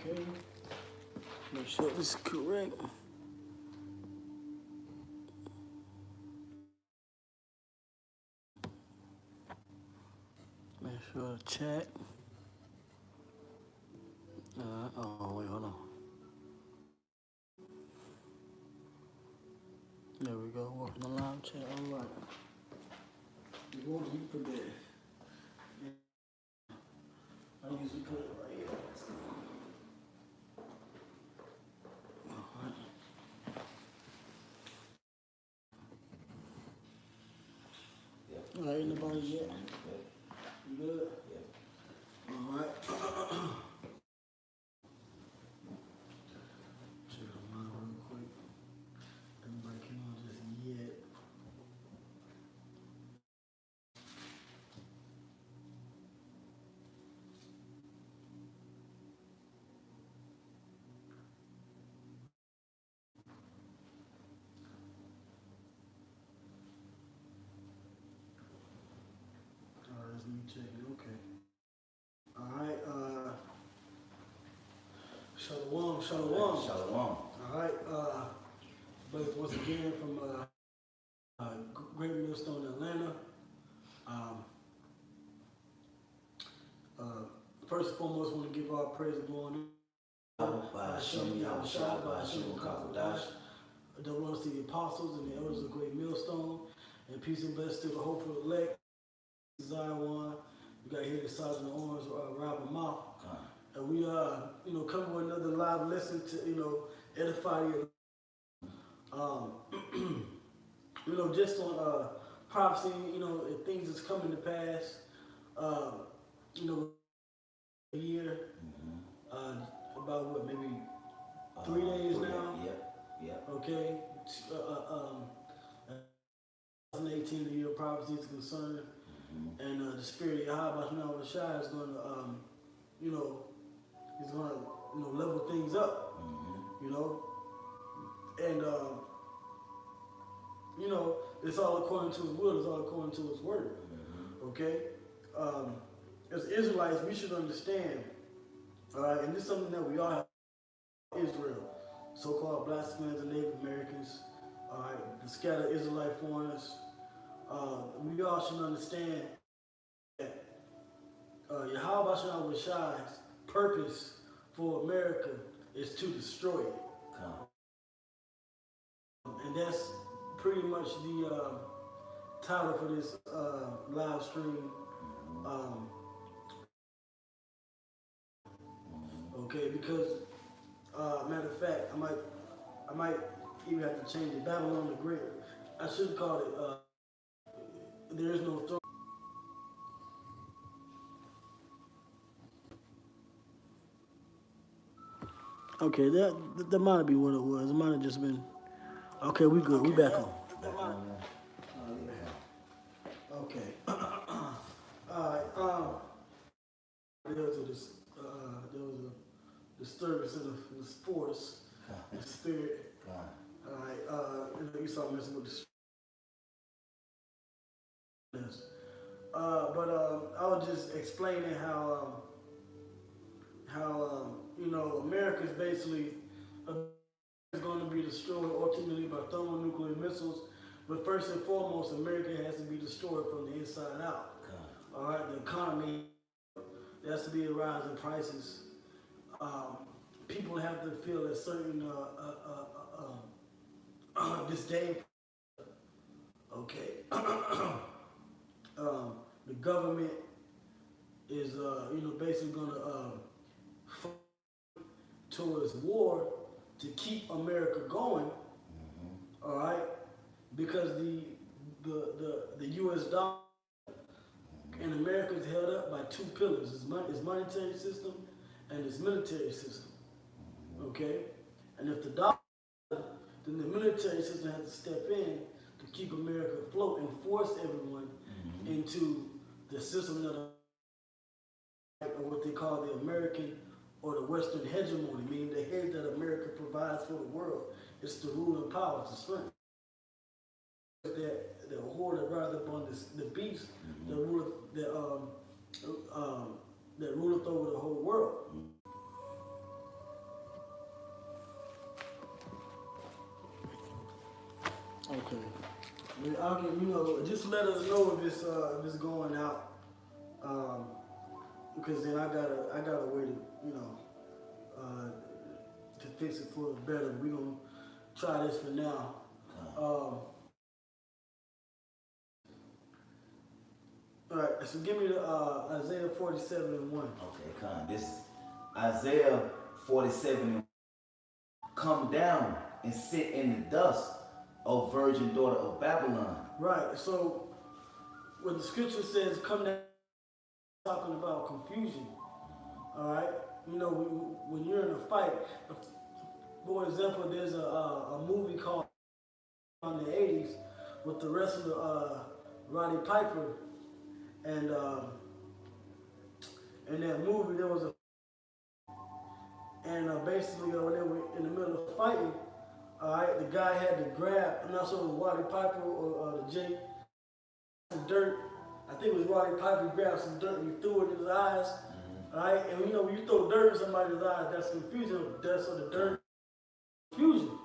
Okay. Make sure this is correct. Make sure the chat. Oh, wait, hold on. There we go. Welcome to live chat. All right. You put that. I usually put it right here. All right, anybody yet? You good? Yeah. All right. Check it out real quick. Everybody came on just yet. All right, that's me checking. Okay. All right. Shalom. Shalom. All right. But once again from Great Millstone, Atlanta. First and foremost, I want to give all praise and glory. The Lord to the apostles and the elders of Great Millstone, and peace and blessings to the hopeful elect. Zion, we got here the size of the orange, Robert Mouth. And we come with another live lesson to edify you. Just on prophecy, if things is coming to pass, a year, about what, maybe 3 days now? Yep. Okay. 2018, the year of prophecy is concerned. And the spirit of Yahweh Shai is going to, he's going to, level things up, and, it's all according to his will, it's all according to his word, okay? As Israelites, we should understand, all right, and this is something that we all have, Israel, so-called blasphemers and Native Americans, all right, the scattered Israelite foreigners, we all should understand that Yahweh Shai's purpose for America is to destroy it. And that's pretty much the title for this live stream. Okay, because matter of fact, I might even have to change it. Babylon the Great. I should call it There Is No Throne. Okay, that might be what it was. It might have just been. Okay, we good. We back on. Okay. All right. There was a disturbance in the force, the spirit. All right. You saw messing with the. But I was just explaining how America is basically going to be destroyed ultimately by thermonuclear missiles. But first and foremost, America has to be destroyed from the inside out. All right, the economy, there has to be a rise in prices. People have to feel a certain disdain. Okay. The government is, basically going to fight towards war to keep America going. All right, because the U.S. dollar in America is held up by two pillars: its monetary system and its military system. Okay, and if the dollar, then the military system has to step in to keep America afloat and force everyone into the system that what they call the American or the Western hegemony, meaning the head that America provides for the world. It's the ruling power, it's the strength. That whore that rides upon the beast that ruleth over the whole world. Okay. I mean, I'll get, just let us know if it's going out, because then I got a way to to fix it for better. We gonna try this for now. All right, so give me the Isaiah 47:1. Okay, come. This Isaiah 47. Come down and sit in the dust, O virgin daughter of Babylon. Right. So when the scripture says come down, talking about confusion. All right. When you're in a fight, for example, there's a movie called in the 80s with the wrestler Roddy Piper, and in that movie there was basically when they were in the middle of fighting, all right, the guy had to grab, I'm not sure if it was Roddy Piper or the Jake, some dirt. I think it was Roddy Piper. He grabbed some dirt and he threw it in his eyes. All right, and when you throw dirt in somebody's eyes, that's confusion. That's the dirt confusion.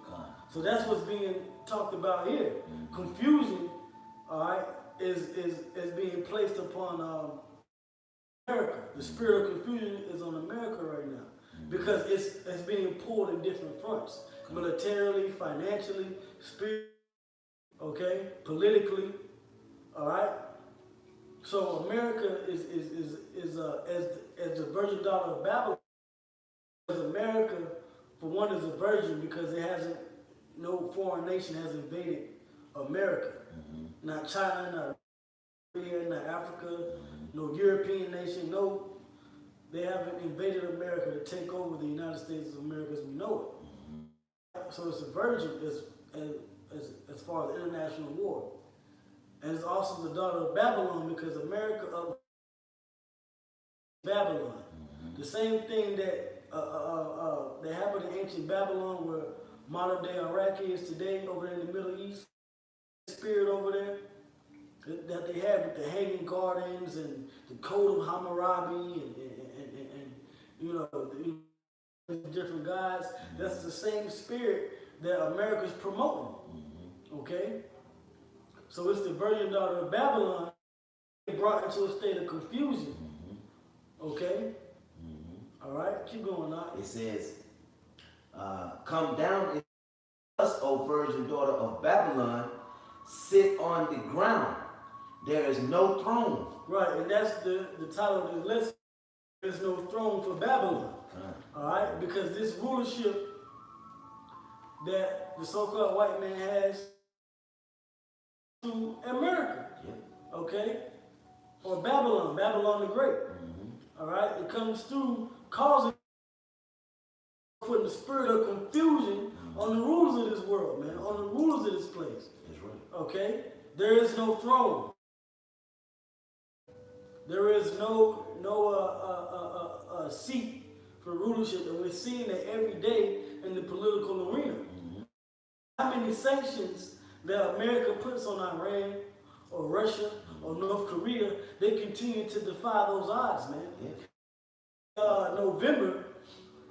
So that's what's being talked about here. Confusion, all right, is being placed upon America. The spirit of confusion is on America right now because it's being pulled in different fronts, militarily, financially, spiritually, okay, politically, all right. So America is as the virgin daughter of Babylon. As America, for one, is a virgin because no foreign nation has invaded America. Not China, not Korea, not Africa, no European nation. No, they haven't invaded America to take over the United States of America as we know it. So it's a virgin as far as international war. And it's also the daughter of Babylon because America of Babylon. The same thing that happened in ancient Babylon where modern day Iraq is today over there in the Middle East. Spirit over there that they had with the hanging gardens and the code of Hammurabi and the different gods. That's the same spirit that America's promoting. Okay? So it's the virgin daughter of Babylon brought into a state of confusion. Okay? All right? Keep going on. It says, come down and us, O virgin daughter of Babylon, sit on the ground. There is no throne. Right, and that's the title of this lesson. There's no throne for Babylon. All right? Because this rulership that the so-called white man has to America, okay, or Babylon the Great. All right, it comes through causing, putting the spirit of confusion on the rulers of this world, man, on the rulers of this place. That's right. Okay, there is no throne. There is no seat for rulership, and we're seeing that every day in the political arena. How many sanctions that America puts on Iran or Russia or North Korea, they continue to defy those odds, man. November,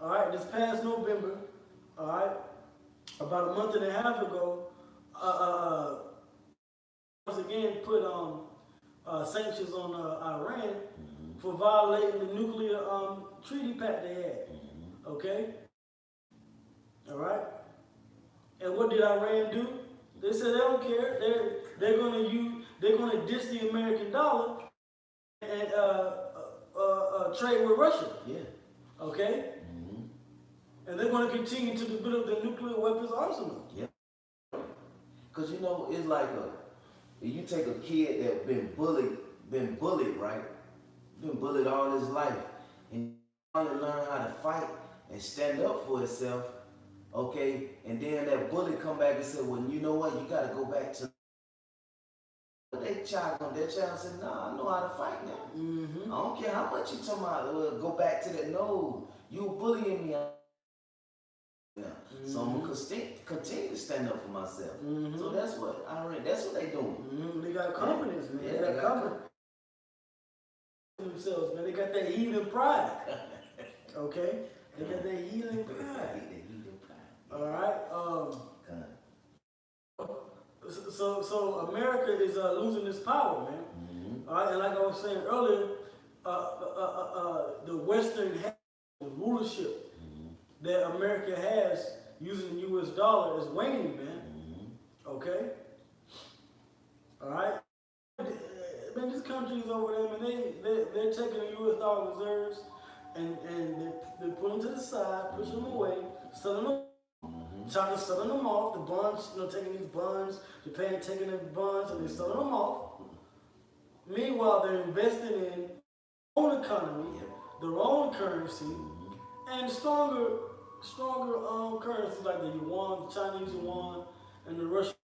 all right, this past November, all right, about a month and a half ago, once again put sanctions on Iran for violating the nuclear treaty pact they had. Okay? All right? And what did Iran do? They said they don't care. They're gonna ditch the American dollar and trade with Russia. Yeah. Okay? And they're gonna continue to develop the nuclear weapons arsenal. Yeah. Cause it's like you take a kid that been bullied, right? Been bullied all his life, and finally learn how to fight and stand up for himself. Okay, and then that bully come back and say, well, you know what? You got to go back to that child. That child said, nah, I know how to fight now. I don't care how much you talking about. Go back to that. No, you bullying me. So I'm gonna continue to stand up for myself. So that's what they doing. They got confidence, man. They got confidence themselves, man. They got that heathen pride. Okay, they got that heathen pride. All right. So America is losing its power, man. All right, and like I was saying earlier, the Western rulership that America has using the U.S. dollar is waning, man. Okay, all right. Man, these countries over there, man, they're taking the U.S. dollar reserves and they put them to the side, push them away, selling them. China's selling them off, the bonds, taking these bonds, Japan taking the bonds, and they're selling them off. Meanwhile, they're investing in their own economy, their own currency, and stronger currencies like the yuan, the Chinese yuan, and the Russian.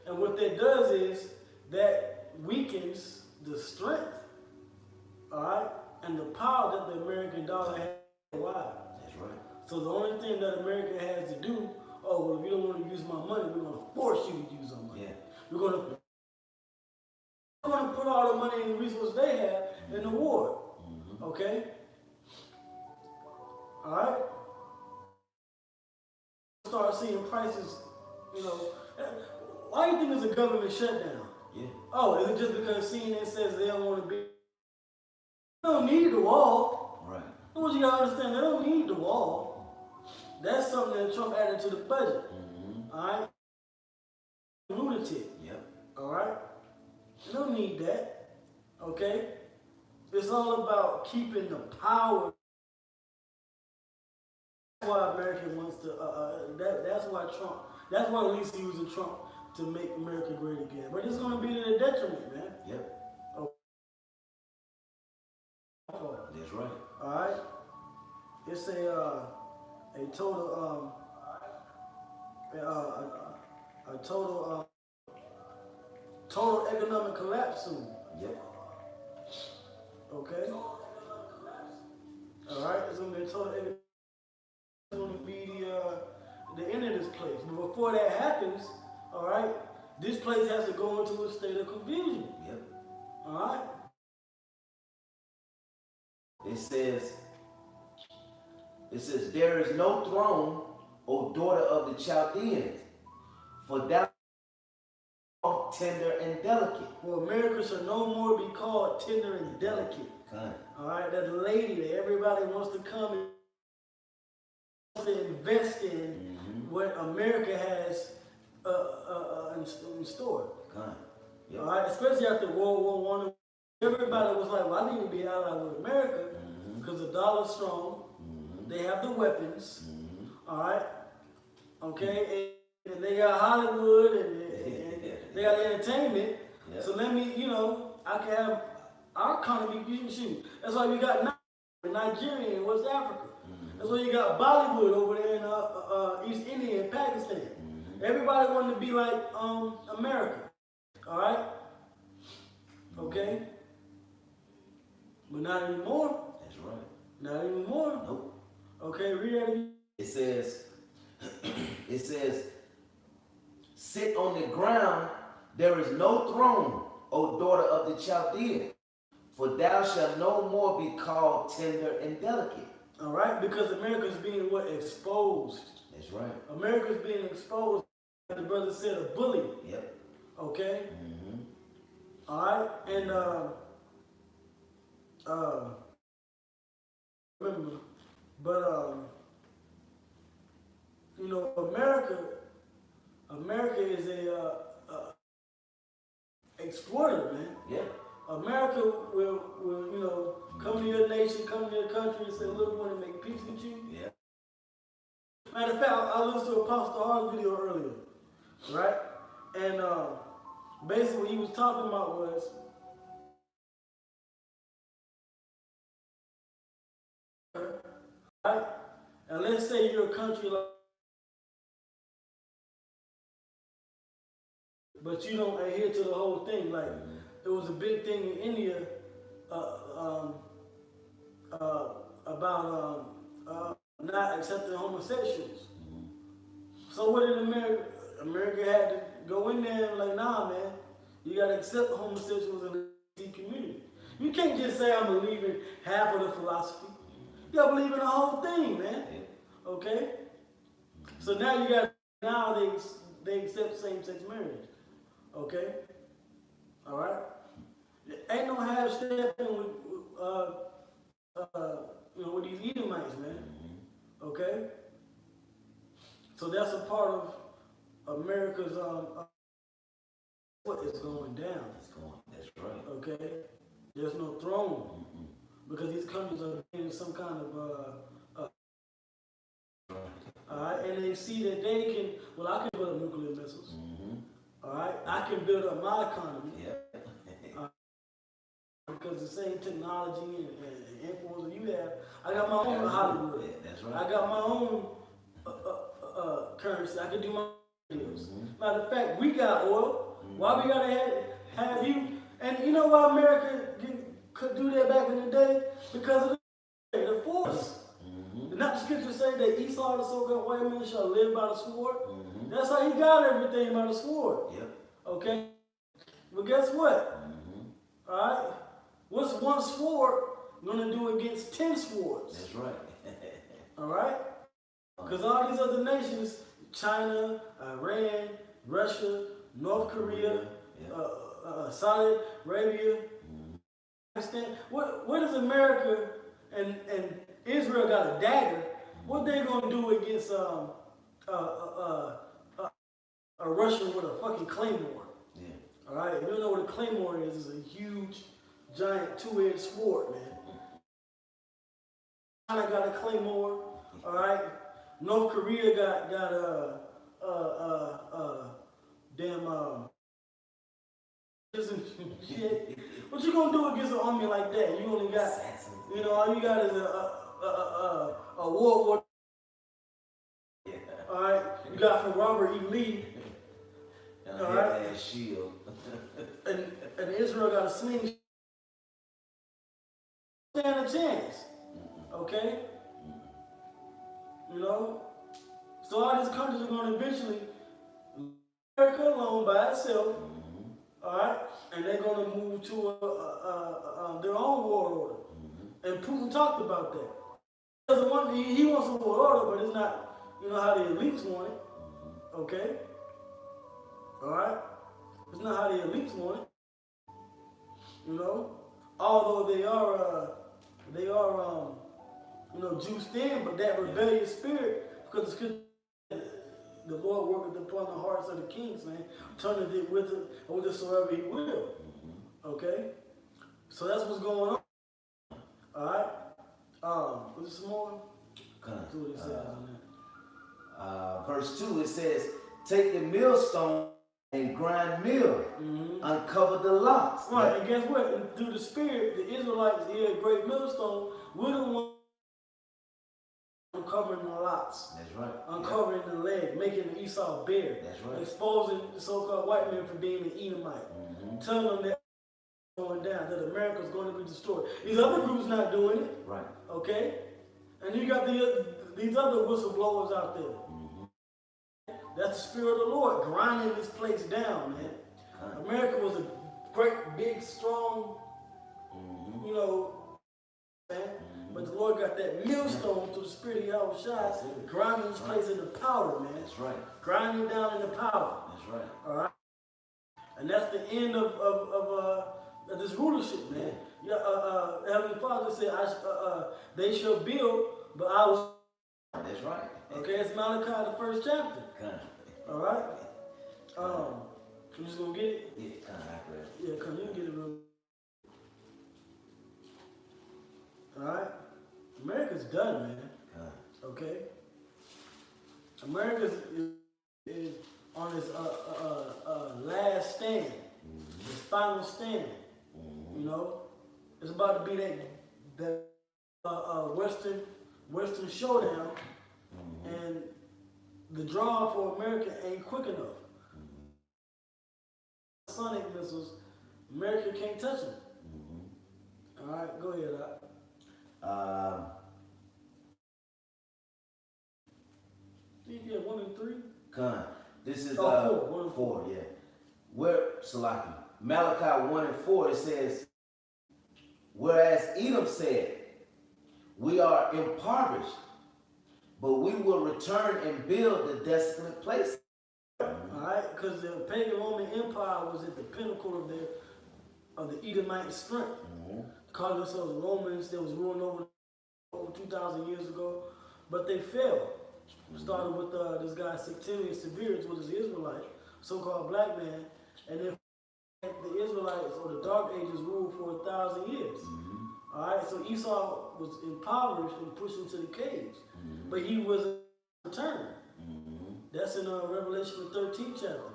And what that does is that weakens the strength, all right, and the power that the American dollar has worldwide. That's right. So the only thing that America has to do, oh, well, if you don't want to use my money, we're going to force you to use our money. Yeah. We're going to put all the money and resources they have in the war. Okay? All right? Start seeing prices, why do you think there's a government shutdown? Yeah. Oh, is it just because CNN says they don't want to be? They don't need the wall. Right. I want you to understand, they don't need the wall. That's something that Trump added to the budget. All right? Lunatic. Yep. All right? You don't need that. Okay? It's all about keeping the power. That's why America wants to, that's why at least he's using Trump to make America great again. But it's going to be to their detriment, man. Yep. Okay. That's right. All right? It's a total, total economic collapse soon. Yep. Okay? All right? It's going to be a total economic. It's going to be the end of this place. But before that happens, all right, this place has to go into a state of confusion. Yep. All right? It says, there is no throne, O daughter of the Chaldeans, for thou art tender and delicate. Well, America should no more be called tender and delicate. Kind. All right? That lady that everybody wants to come and to invest in what America has in store. Kind. Yep. All right? Especially after World War I. Everybody was like, well, I need to be allied with America because the dollar's strong. They have the weapons. All right? Okay? And they got Hollywood and they got entertainment. Yep. So let me, I can have our economy. Shoot. That's why we got Nigeria and West Africa. That's why you got Bollywood over there in East India and Pakistan. Everybody wanted to be like America. All right? Okay? But not anymore. That's right. Not anymore. Nope. Okay, read that again. It says, sit on the ground, there is no throne, O daughter of the Chaldeans, for thou shalt no more be called tender and delicate. All right? Because America's being exposed. That's right. America's being exposed, like the brother said, a bully. Yep. Okay? All right? And, remember, but, America is a exploiter, man. Yeah. America will, come to your nation, come to your country and say, look, we want to make peace with you. Yeah. Matter of fact, I listened to Apostle Hall's video earlier, right? And basically what he was talking about was, right? And let's say you're a country like, but you don't adhere to the whole thing. Like, it was a big thing in India about not accepting homosexuals. So what did America? America had to go in there and like, nah, man, you gotta accept homosexuals in the community. You can't just say I'm believing half of the philosophy. You gotta believe in the whole thing, man. Okay? So now they accept same-sex marriage. Okay, all right. Ain't no half stepping with with these Edomites, man. Okay, so that's a part of America's what is going down. That's right. Okay, there's no throne because these countries are in some kind of all right, and they see that they can. Well, I can build up nuclear missiles. All right, I can build up my economy. Yeah. Because the same technology and influence that you have, I got my own Hollywood. Yeah, that's right. I got my own currency. I can do my deals. Matter of fact, we got oil. Why we gotta have you? And you know why America could do that back in the day? Because of the force. Not the scripture say that Esau, the so-called white man, shall live by the sword. That's how he got everything by the sword. Yep. Okay. But guess what? All right. What's one sword gonna do against 10 swords? That's right. All right. Because all these other nations, China, Iran, Russia, North Korea, Saudi Arabia, Pakistan. What does America and Israel got a dagger? What they gonna do against a Russian with a fucking claymore? Yeah. All right. If you don't know what a claymore is, it's a huge, giant two-edged sword, man. China got a claymore. All right. North Korea got shit. What you gonna do against an army like that? You only got, all you got is a World War. Yeah. All right, you got from Robert E. Lee. And all right, that shield. and Israel got a slingshot. Stand a chance. Okay. So all these countries are going to eventually leave America alone by itself. All right, and they're going to move to their own world order. And Putin talked about that. He wants a world order, but it's not, how the elites want it. Okay? All right? It's not how the elites want it. Although they are juiced in, but that rebellious spirit, because the Lord worketh upon the hearts of the kings, man, turning it whithersoever he will. Okay? So that's what's going on. All right? Was there some more? Let's see what it says on that. Verse 2, it says, take the millstone and grind meal, uncover the locks. Right, and guess what? And through the Spirit, the Israelites here at Great Millstone, we're the ones uncovering the locks. That's right. Uncovering the leg, making the Esau bare. That's right. Exposing the so-called white man for being an Edomite. Telling them that going down, that America's going to be destroyed. These other groups not doing it. Right. Okay? And you got these other whistleblowers out there. That's the Spirit of the Lord grinding this place down, man. America was a great, big, strong, man. But the Lord got that millstone through the Spirit of Yahushua, grinding this place into powder, man. That's right. Grinding down into powder. That's right. All right. And that's the end of this rulership, man. Heavenly Father said, they shall build, but I will. That's right. Okay, it's Malachi, the 1st chapter. All right. You just gonna get it? Yeah, come, you can get it real. All right. America's done, man. Okay. America is on its last stand, its final stand. It's about to be that Western showdown, and the draw for America ain't quick enough. Sonic missiles, America can't touch them. All right, go ahead. Yeah, 1 and 3. This is 4. 4, yeah. Where Salaki, Malachi 1 and 4, it says, whereas Edom said, we are impoverished, but we will return and build the desolate place. right? Because the pagan Roman Empire was at the pinnacle of the Edomite strength. Called themselves Romans. They was ruling over 2,000 years ago, but they failed. Started with this guy Chaldeans with his Israelite, so-called black man, and then the Israelites or the Dark Ages ruled for 1,000 years. All right, so Esau was impoverished and pushed into the caves, but he was returned. That's in Revelation the 13th chapter.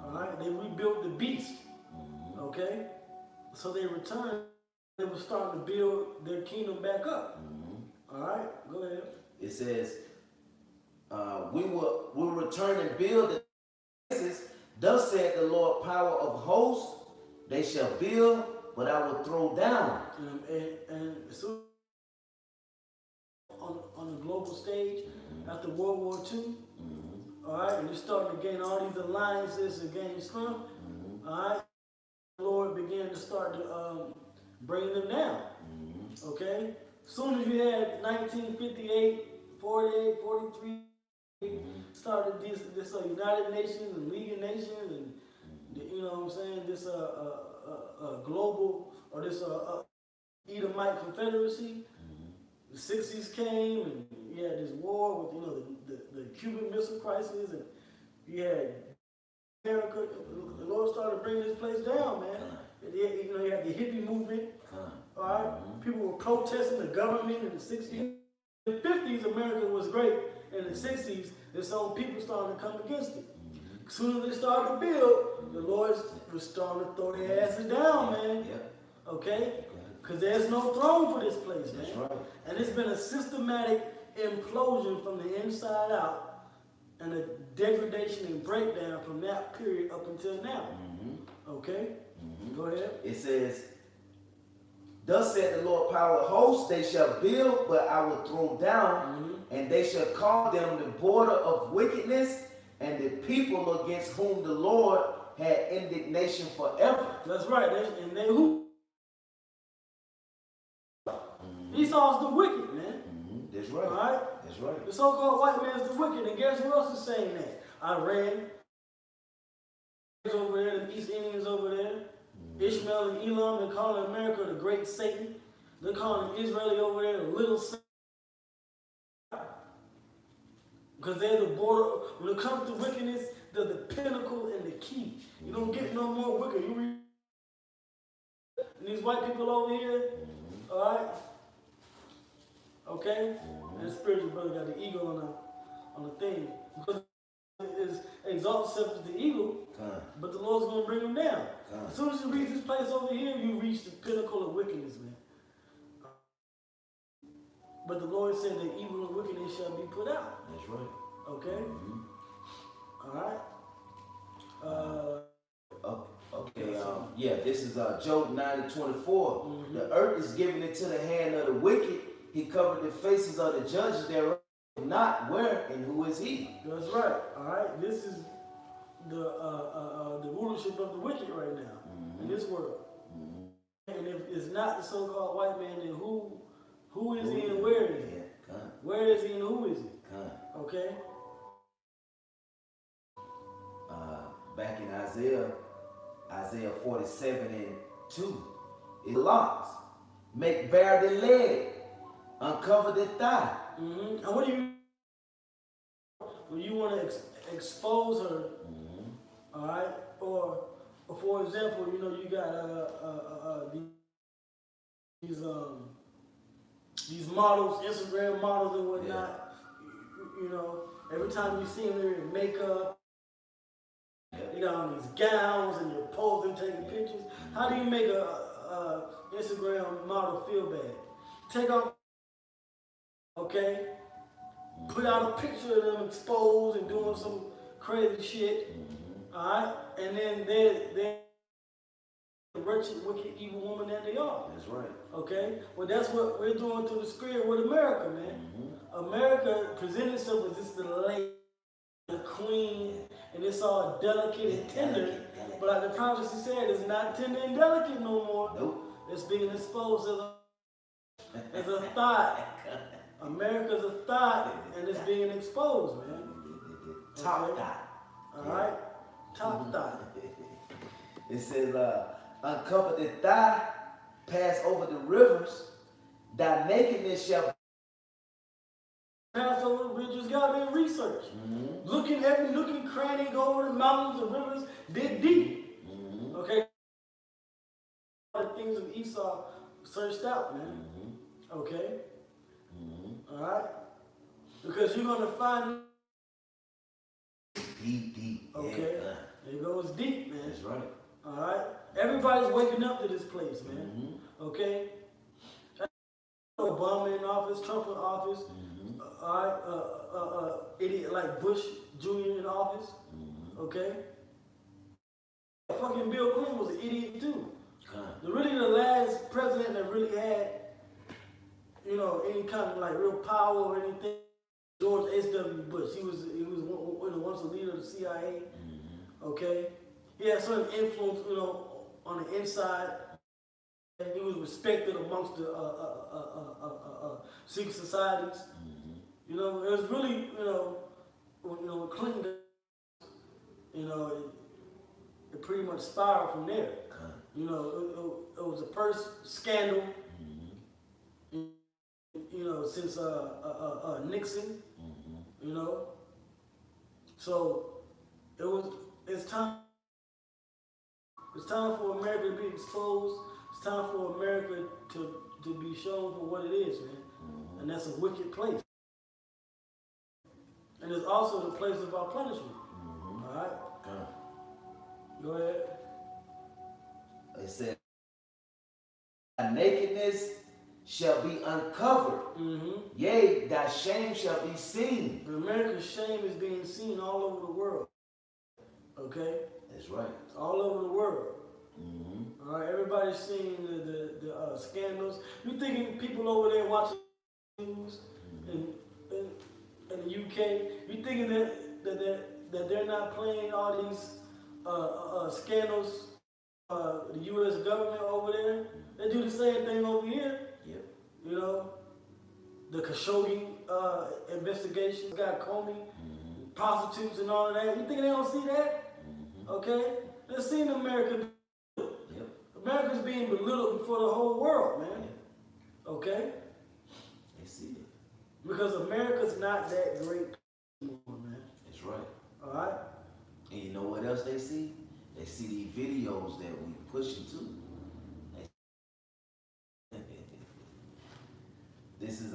All right, they rebuilt the beast. Okay, so they returned. They were starting to build their kingdom back up. All right, go ahead. It says, we will return and build the places. Thus said the Lord, power of hosts, they shall build, but I will throw down. And so on the global stage, after World War II, all right, and you're starting to gain all these alliances and gain strength, all right, the Lord began to start to bring them down, okay? As soon as you had 1958, 48, 43, started this United Nations and League of Nations and, you know what I'm saying, this global, or this Edomite Confederacy. The 60s came and you had this war with, you know, the Cuban Missile Crisis, and you had America. The Lord started bringing this place down, man. You know, you had the hippie movement. All right, people were protesting the government in the 60s. In the 50s, America was great. In the 60s, there's some people starting to come against it. As soon as they started to build, the Lord was starting to throw their asses down, man. Okay? Because there's no throne for this place, man. That's right. And it's been a systematic implosion from the inside out, and a degradation and breakdown from that period up until now. Okay? Go ahead. It says, thus said the Lord, power of hosts, they shall build, but I will throw down, and they shall call them the border of wickedness, and the people against whom the Lord had indignation forever. That's right. And they who? Esau's the wicked, man. That's right. All right? That's right. The so-called white man is the wicked. And guess who else is saying that? Iran over there, the East Indians over there, Ishmael and Elam, they're calling America the great Satan. They're calling Israeli over there the little Satan. Because they're the border. When it comes to wickedness, they're the pinnacle and the key. You don't get no more wicked. You read and these white people over here, all right? Okay? And the spiritual brother got the eagle on the thing. Because it exalts itself as the eagle, but the Lord's going to bring them down. As soon as you reach this place over here, you reach the pinnacle of wickedness, man. But the Lord said that evil and wickedness shall be put out. That's right. Okay? All right? Okay, yeah, this is Job 9:24. The earth is given into the hand of the wicked. He covered the faces of the judges thereof. Not where and who is he? That's right. All right. This is the rulership of the wicked right now in this world. And if it's not the so-called white man, then who is he and where is he? Where is he and who is he? Okay. Back in Isaiah 47:2, it locks, make bare the leg, uncover the thigh. And what do you, when you want to expose her, all right? Or for example, you know, you got these models, Instagram models and whatnot. You know, every time you see them, they're in makeup. They got on these gowns and they're posing, taking pictures. How do you make a Instagram model feel bad? Take off, okay? Put out a picture of them exposed and doing some crazy shit, all right? And then they're the wretched, wicked, evil woman that they are. That's right. Okay? Well, that's what we're doing through the spirit with America, man. America presented itself as this the lady, the queen, and it's all delicate and tender. But like the prophecy said, it's not tender and delicate no more. Nope. It's being exposed as a thought. America's a thought, and it's being exposed, man. Top Okay? thought. All right? Top thigh. It says, uncover the thigh, pass over the rivers, thy nakedness shall Passover, we just got to do research. Looking every nookie cranny, go over the mountains and rivers, dig deep. Okay? The things of Esau searched out, man. Okay? Alright? Because you're going to find deep. okay? Yeah. It goes deep, man. That's right. Alright? Everybody's waking up to this place, man. Okay? Obama in office, Trump in office, idiot like Bush Jr. in office, okay? Fucking Bill Clinton was an idiot too. Really the last president that really had, you know, any kind of like real power or anything, George H.W. Bush. He was once a leader of the CIA, okay? He had certain influence, you know, on the inside. He was respected amongst the secret societies. You know, it was really, when Clinton, it pretty much spiraled from there. You know, it was the first scandal, since Nixon, So it's time for America to be exposed. It's time for America to be shown for what it is, man. And that's a wicked place. And it's also the place of our punishment. All right? Go ahead. It said, thy nakedness shall be uncovered. Yea, thy shame shall be seen. America's shame is being seen all over the world. Okay? That's right. All over the world. All right, everybody's seeing the scandals. You thinking people over there watching news in the UK? You thinking that they're not playing all these scandals? The U.S. government over there, they do the same thing over here. Yep. You know, the Khashoggi investigation, got Comey, prostitutes and all of that. You think they don't see that? Okay, they're seeing America. America's being belittled before the whole world, man. Okay? They see it. Because America's not that great anymore, man. That's right. All right? And you know what else they see? They see these videos that we pushing too. This is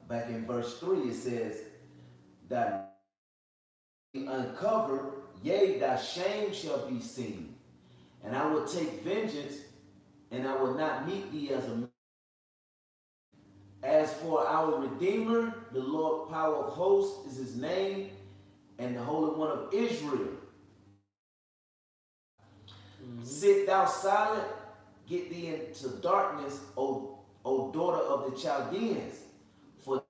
back in verse 3, it says that uncovered, yea, thy shame shall be seen. And I will take vengeance, and I will not meet thee as a man. As for our Redeemer, the Lord power of hosts is his name, and the Holy One of Israel. Sit thou silent, get thee into darkness, O daughter of the Chaldeans, for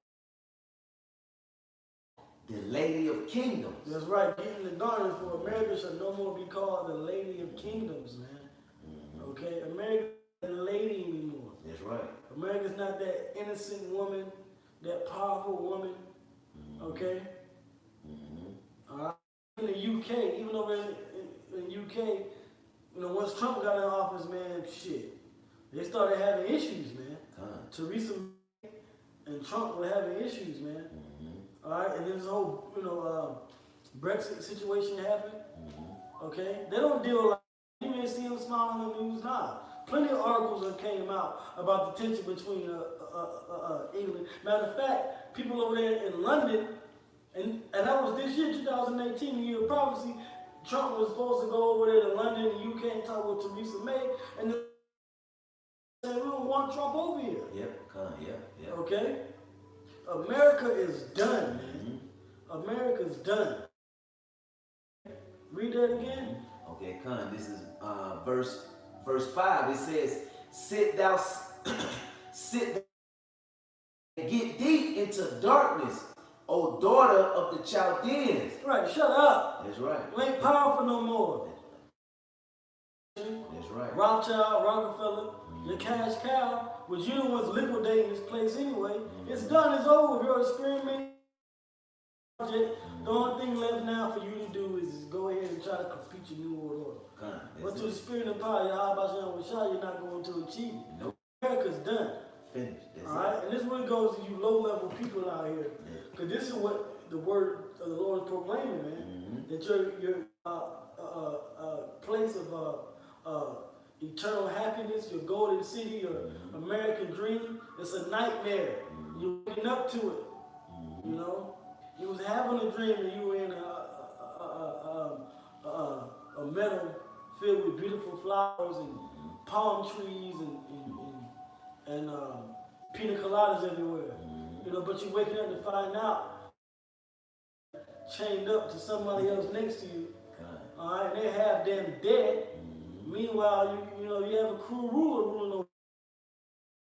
the Lady of Kingdoms. That's right. Get in the darkness, for America shall no more be called the Lady of Kingdoms, man. Okay? America isn't a lady anymore. That's right. America's not that innocent woman, that powerful woman. Okay? In the UK, even over in the UK, once Trump got in office, man, shit, they started having issues, man. Theresa May and Trump were having issues, man. All right, and then this whole, Brexit situation happened. Okay, they don't deal like you may see them smiling on the news now. Plenty of articles that came out about the tension between England. Matter of fact, people over there in London, and that was this year, 2018, the year of prophecy. Trump was supposed to go over there to London, UK, and talk with Theresa May, and they said, we don't want Trump over here. Yep. Okay? America is done, man. America's done. Read that again. Okay, this is verse 5. It says, sit thou and get deep into darkness, O daughter of the Chaldeans. Right, shut up. That's right. You ain't powerful no more. That's right. Rothschild, Rockefeller, your cash cow, which you the ones liquidating this place anyway. It's done, it's over. You're experimenting The only thing left now for you to do is go ahead and try to complete your new world order. But to the spirit and power, you're not going to achieve it. Nope. America's done. Finished. That's all right? And this one goes to you low-level people out here. Because this is what the word of the Lord is proclaiming, man. That your place of eternal happiness, your golden city, your American dream, it's a nightmare. You're waking up to it. You know? You was having a dream and you were in a meadow filled with beautiful flowers and palm trees and pina coladas everywhere. You know, but you're waking up to find out chained up to somebody else next to you. All right, and they're half damn dead. Meanwhile, you have a cruel ruler ruling over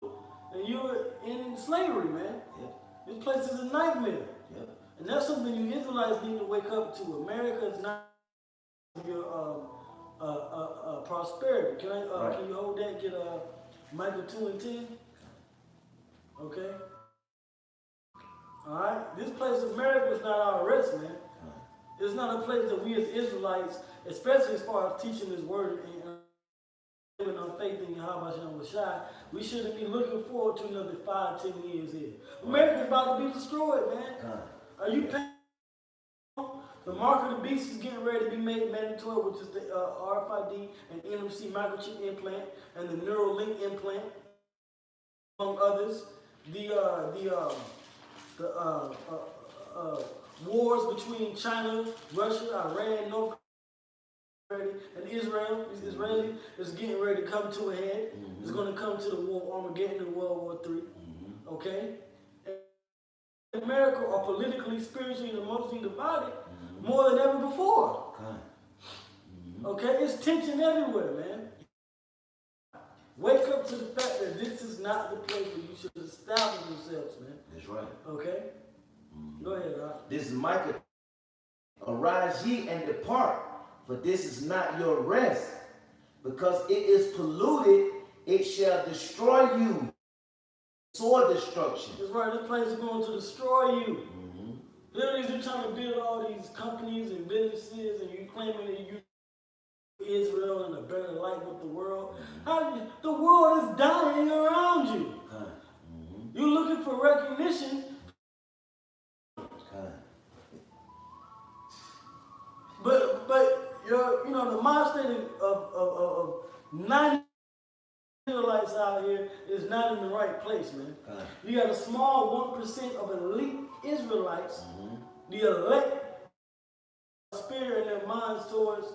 you, and you're in slavery, man. This place is a nightmare. And that's something you Israelites need to wake up to. America is not your prosperity. Can you hold that? Get Micah 2:10. Okay. All right. This place, America, is not our rest, man. It's not a place that we as Israelites, especially as far as teaching this word and living on faith in Yahweh Shai, we shouldn't be looking forward to another 5-10 years here. America's about to be destroyed, man. Are you paying? The mark of the beast is getting ready to be made mandatory, which is the RFID and NFC microchip implant and the Neuralink implant, among others. The wars between China, Russia, Iran, North Korea, and Israel is getting ready to come to a head. It's going to come to the war of Armageddon in World War III. Okay? America are politically, spiritually, and emotionally divided more than ever before. Okay, it's tension everywhere, man. Wake up to the fact that this is not the place where you should establish yourselves, man. That's right. Okay? Go ahead, Rob. This is Micah. Arise ye and depart, for this is not your rest. Because it is polluted, it shall destroy you. Sword destruction. That's right, this place is going to destroy you. Literally, you're trying to build all these companies and businesses, and you claiming that you Israel and a better life with the world. The world is dying around you. You're looking for recognition. But the mindset of 90 Israelites out here is not in the right place, man. You got a small 1% of elite Israelites, the elect spirit in their minds towards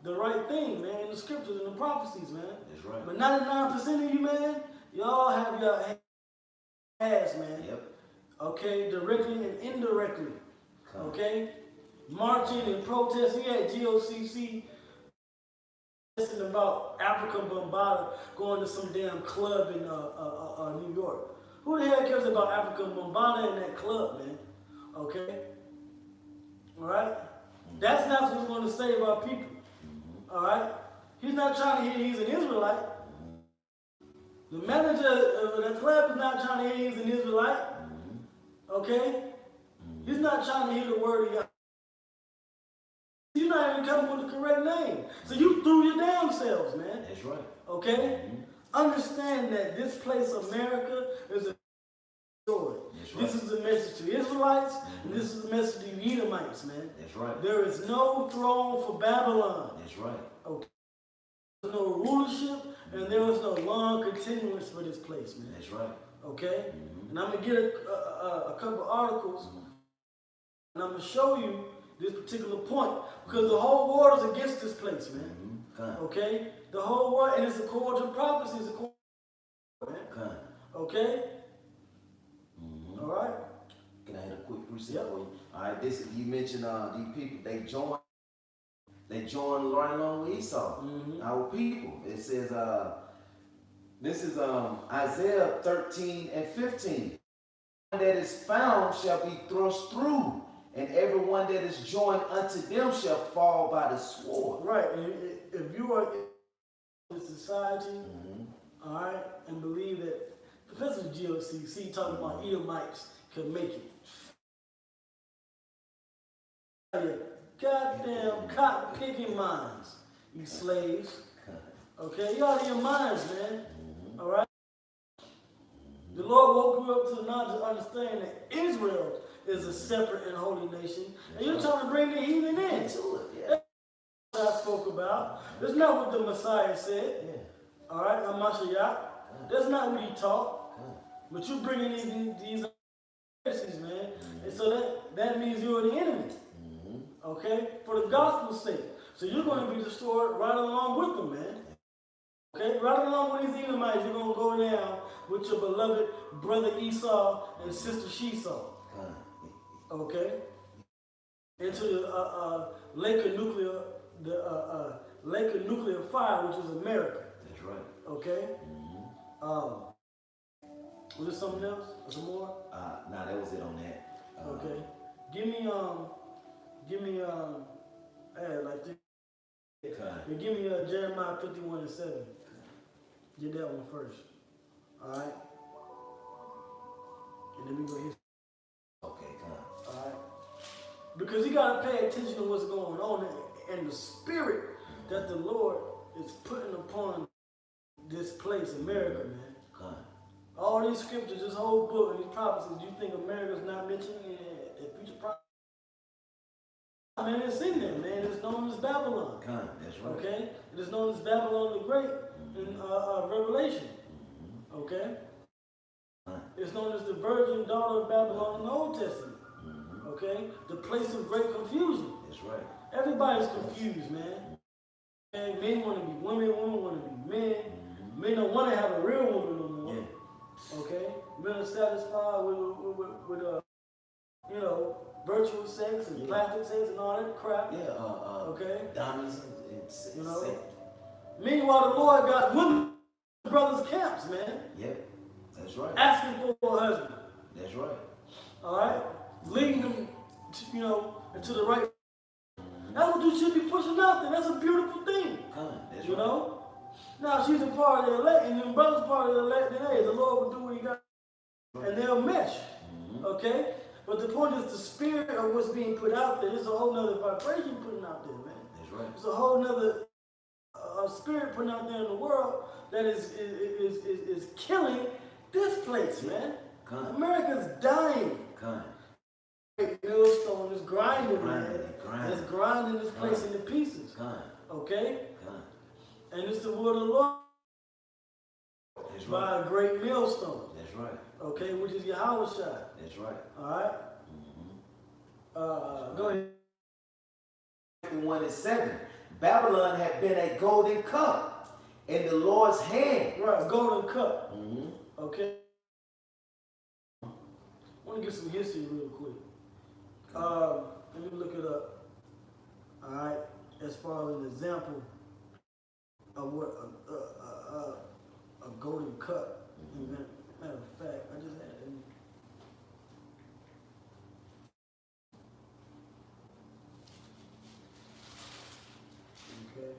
the right thing, man, in the scriptures and the prophecies, man. That's right. But 99% of you, man, y'all have your ass, man. Okay, directly and indirectly. Okay? Marching and protesting at GOCC about African Bombada going to some damn club in New York. Who the hell cares about African Bombada in that club, man? Okay? Alright? That's not what's going to save our people. Alright? He's not trying to hear he's an Israelite. The manager of the club is not trying to hear he's an Israelite. Okay? He's not trying to hear the word of Yahweh. You're not even coming with the correct name. So you threw your damn selves, man. That's right. Okay? Understand that this place, America, is a story. Right. This is a message to Israelites, and this is a message to Edomites, man. That's right. There is no throne for Babylon. That's right. Okay. There's no rulership, and there is no long continuance for this place, man. That's right. Okay? And I'm going to get a couple articles, and I'm going to show you this particular point, because the whole world is against this place, man. Okay? The whole world, and it's according to prophecy, it's according to man. Okay? All right? Can I hit a quick reset for you? All right, you mentioned these people, they joined right along with Esau, our people. It says, this is Isaiah 13:15. That is found shall be thrust through, and everyone that is joined unto them shall fall by the sword. Right. And if you are in society, all right, and believe that, Professor GOCC talking about Edomites can make it. your goddamn cotton picking minds, you slaves. Okay, you out of your minds, man. All right. The Lord woke you up to the knowledge to understand that Israel is a separate and holy nation, and you're trying to bring the heathen in. That's what I spoke about. That's not what the Messiah said. All right, Amashiach. That's not what he taught. But you bringing these heresies, man, and so that means you're the enemy. Okay, for the gospel's sake. So you're going to be destroyed right along with them, man. Okay, right along with these Edomites, you're going to go down with your beloved brother Esau and sister Shesau. Okay, into the lake of nuclear fire, which is America. That's right. Okay. Was there something else? Or some more? Nah, that was it on that. Okay. Give me like this. Give me Jeremiah 51:7. Get that one first. Alright? And then we go here. Okay, come. Alright? Because you gotta pay attention to what's going on and the spirit that the Lord is putting upon this place, America, man. Come. All these scriptures, this whole book, and these prophecies, you think America's not mentioned in the future prophecy? Man, it's in there, man. It's known as Babylon. That's right. Okay? It is known as Babylon the Great in Revelation. Okay? It's known as the virgin daughter of Babylon in the Old Testament. Okay? The place of great confusion. That's right. Everybody's confused, man. Okay? Men want to be women, women want to be men. Men don't want to have a real woman no more. Yeah. Okay? Men are satisfied with virtual sex and plastic sex and all that crap. Yeah, okay? Diamonds and sex. You know? Meanwhile, the Lord got women in brothers' camps, man. Yep, that's right. Asking for a husband. That's right. All right? Leading them, into the right. That's what you should be pushing out there. That's a beautiful thing. That's you right. know? Now, she's a part of the elect, and then brothers part of the elect, then hey, the Lord will do what he got. And they'll mesh. Okay? But the point is the spirit of what's being put out there. There's a whole nother vibration putting out there, man. That's right. There's a whole nother spirit putting out there in the world that is killing this place, man. America's dying. Millstone is grinding, man. It's grinding this place into pieces. Okay? And it's the word of the Lord. That's by right. a great millstone. That's right. Okay, which is Yahweh Shai. That's right. Alright? Go ahead. 1:7. Babylon had been a golden cup in the Lord's hand. Right, golden cup. Okay. I want to get some history real quick. Let me look it up. Alright, as far as an example of what a golden cup. Matter of fact, I just had it. Okay.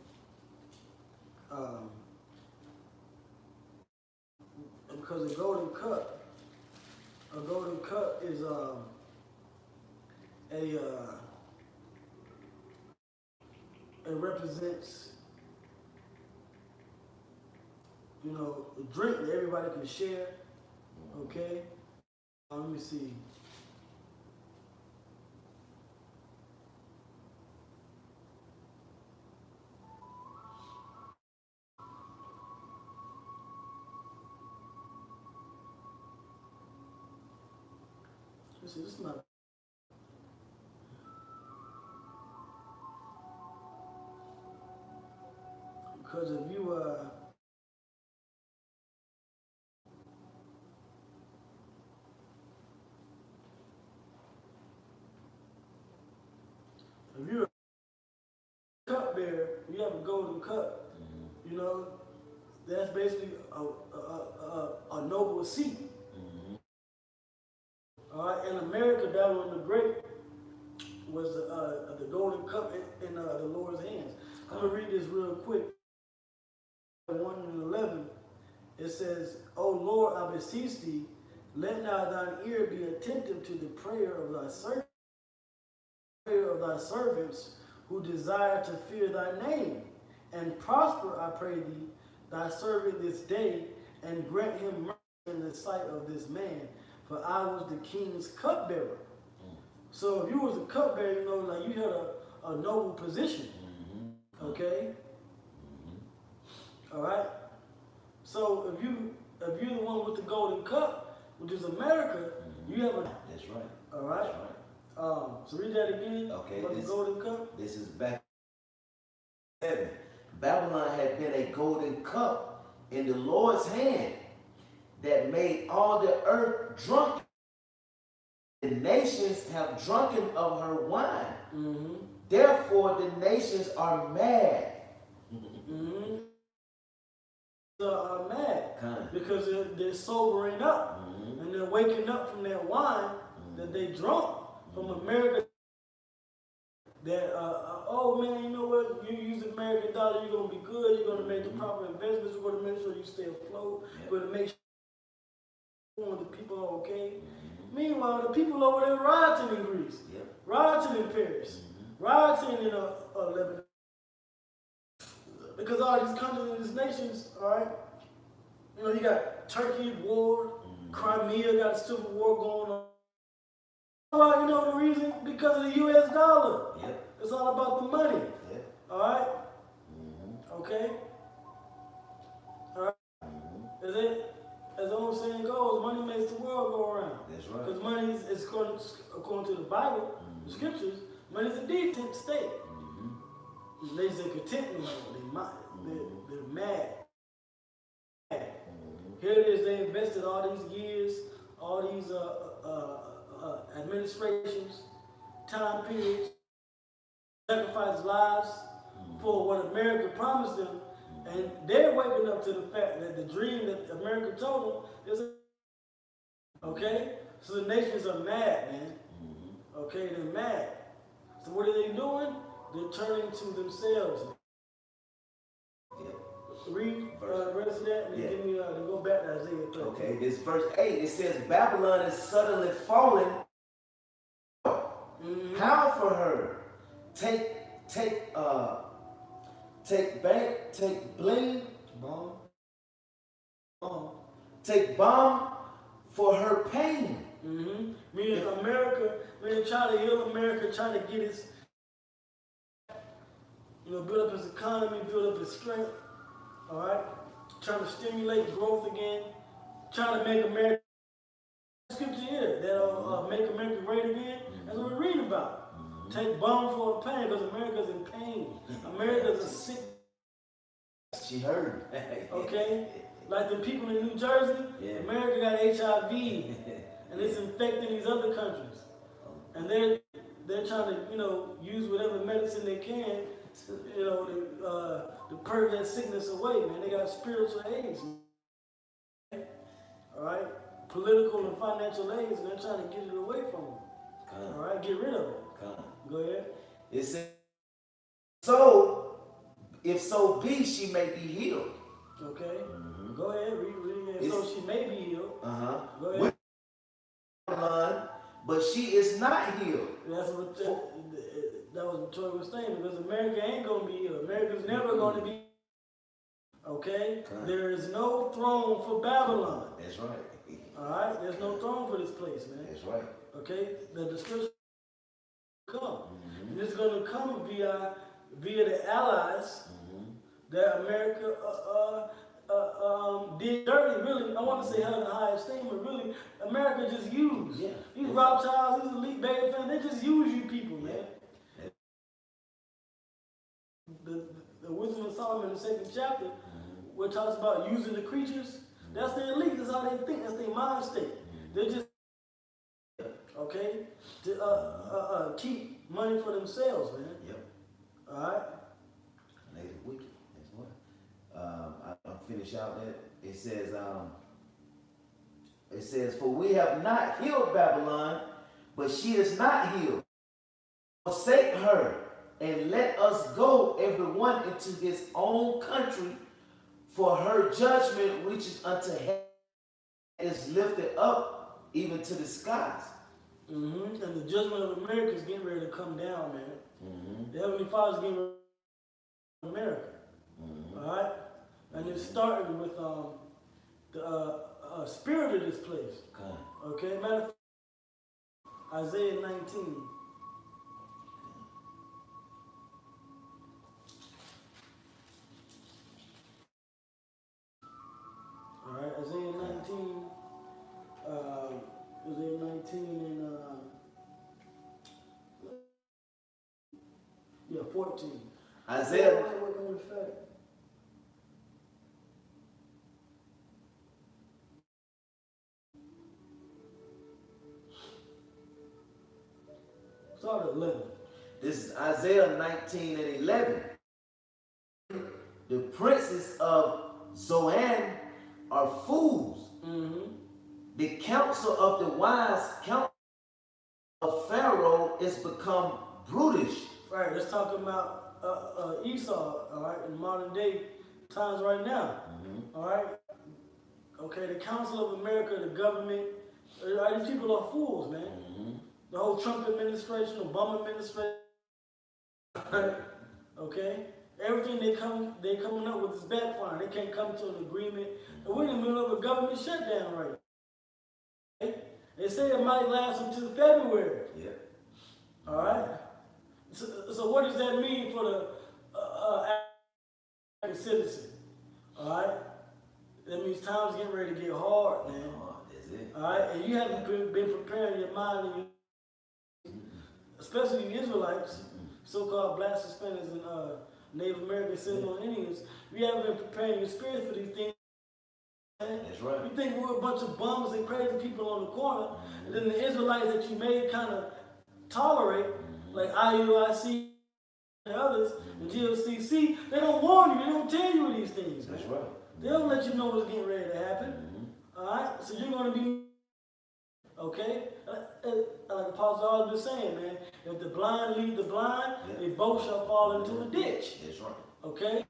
Because a golden cup is it represents, a drink that everybody can share. Okay. Let me see. This is not. Because if you if you're a cupbearer, you have a golden cup. That's basically a noble seat. All right, in America, Babylon the Great was the golden cup in the Lord's hands. I'm gonna read this real quick. 1:11, it says, "O Lord, I beseech thee, let now thine ear be attentive to the prayer of thy servant, prayer of thy servants who desire to fear thy name. And prosper, I pray thee, thy servant this day, and grant him mercy in the sight of this man. For I was the king's cupbearer. So if you was a cupbearer, you know, like you had a noble position. Okay? All right? So if you're the one with the golden cup, which is America, you have a... That's right. All right? That's right. So read that again. Okay. About the golden cup. This is back 7. Babylon had been a golden cup in the Lord's hand that made all the earth drunk. The nations have drunken of her wine. Therefore, the nations are mad. Are mad because they're sobering up and they're waking up from that wine that they drunk from America. That oh man, you know what? You use the American dollar, you're gonna be good. You're gonna make the proper investments. You're gonna make sure you stay afloat. You're gonna make sure the people are okay. Meanwhile, the people over there rioting in Greece, rioting in Paris, rioting in Lebanon. Because all these countries and these nations, all right, you know, you got Turkey at war, Crimea got a civil war going on. Well, you know the reason? Because of the U.S. dollar. It's all about the money. All right? Okay? All right? Is it? As the old saying goes, money makes the world go around. That's right. Because money is according to the Bible, the scriptures, money is a decent state. They say content they're mad. Here it is, they invested all these years, all these administrations, time periods, sacrificed lives for what America promised them, and they're waking up to the fact that the dream that America told them is okay. So the nations are mad, man. Okay, they're mad. So what are they doing? They're turning to themselves. Read the rest of that and give me to go back to Isaiah 13. Okay, this verse 8, it says, Babylon is suddenly fallen. How for her? Take bling, take bomb for her pain. Meaning America, meaning trying to heal America, trying to get its, build up its economy, build up its strength. All right, trying to stimulate growth again, trying to make America. Scripture here that'll make America great again. That's what we're reading about. Take bomb for the pain because America's in pain. America's a sick. She heard. Okay, like the people in New Jersey, America got HIV, and it's infecting these other countries, and they're trying to use whatever medicine they can. To purge that sickness away, man. They got spiritual AIDS. All right? Political and financial AIDS, and they're trying to get it away from them. All right? Get rid of it. Go ahead. It says, so, if so be, she may be healed. Okay. Go ahead. Read again. So she may be healed. Go ahead. But she is not healed. That's what that was what Troy was saying, because America ain't going to be healed. America's never going to be. Okay? There is no throne for Babylon. That's right. All right? There's no throne for this place, man. That's right. Okay? The destruction will come. And it's going to come via the allies that America did dirty, really. I want to say held in high esteem, but really, America just used. These Rothschilds, these elite baby fans, they just use you people, man. The Wisdom of Solomon in the 2nd chapter, where it talks about using the creatures, that's the elite. That's how they think. That's their mind state. They're just to keep money for themselves, man. All right. And they wicked. That's what. I'll finish out that. It says, for we have not healed Babylon, but she is not healed. Forsake her, and let us go everyone into his own country, for her judgment reaches unto heaven, is lifted up even to the skies. And the judgment of America is getting ready to come down, man. Mm-hmm. The Heavenly Father is getting ready to come America. Mm-hmm. All right? And it's starting with the spirit of this place. Okay? Matter of fact, Isaiah 19. All right, Isaiah 19. Isaiah 19 and 14. Isaiah. Start at 11. This is Isaiah 19 and 11. The princes of Zoan are fools. Mm-hmm. The counsel of the wise counsel of Pharaoh is become brutish. Right, let's talk about Esau, all right, in modern day times right now. Mm-hmm. All right? Okay, the Council of America, the government, right, these people are fools, man. Mm-hmm. The whole Trump administration, Obama administration, right? Okay? Everything they coming up with is backfiring. They can't come to an agreement. And we're in the middle of a government shutdown right now. Okay? They say it might last until February. Yeah. All right? So what does that mean for the African citizen? All right? That means time's getting ready to get hard, man. That's it. All right? And you haven't been preparing your mind, and especially the Israelites, so-called black Hispanics and Native Americans, Seminole Indians. You haven't been preparing your spirit for these things. That's right. You think we're a bunch of bums and crazy people on the corner, and then the Israelites that you may kind of tolerate, like IUIC and others, and GLCC, they don't warn you, they don't tell you these things. That's man. right. They don't let you know what's getting ready to happen. All right? So you're going to be, okay? Like Apostle always been saying, man, if the blind lead the blind, they both shall fall into a ditch. That's right. Okay?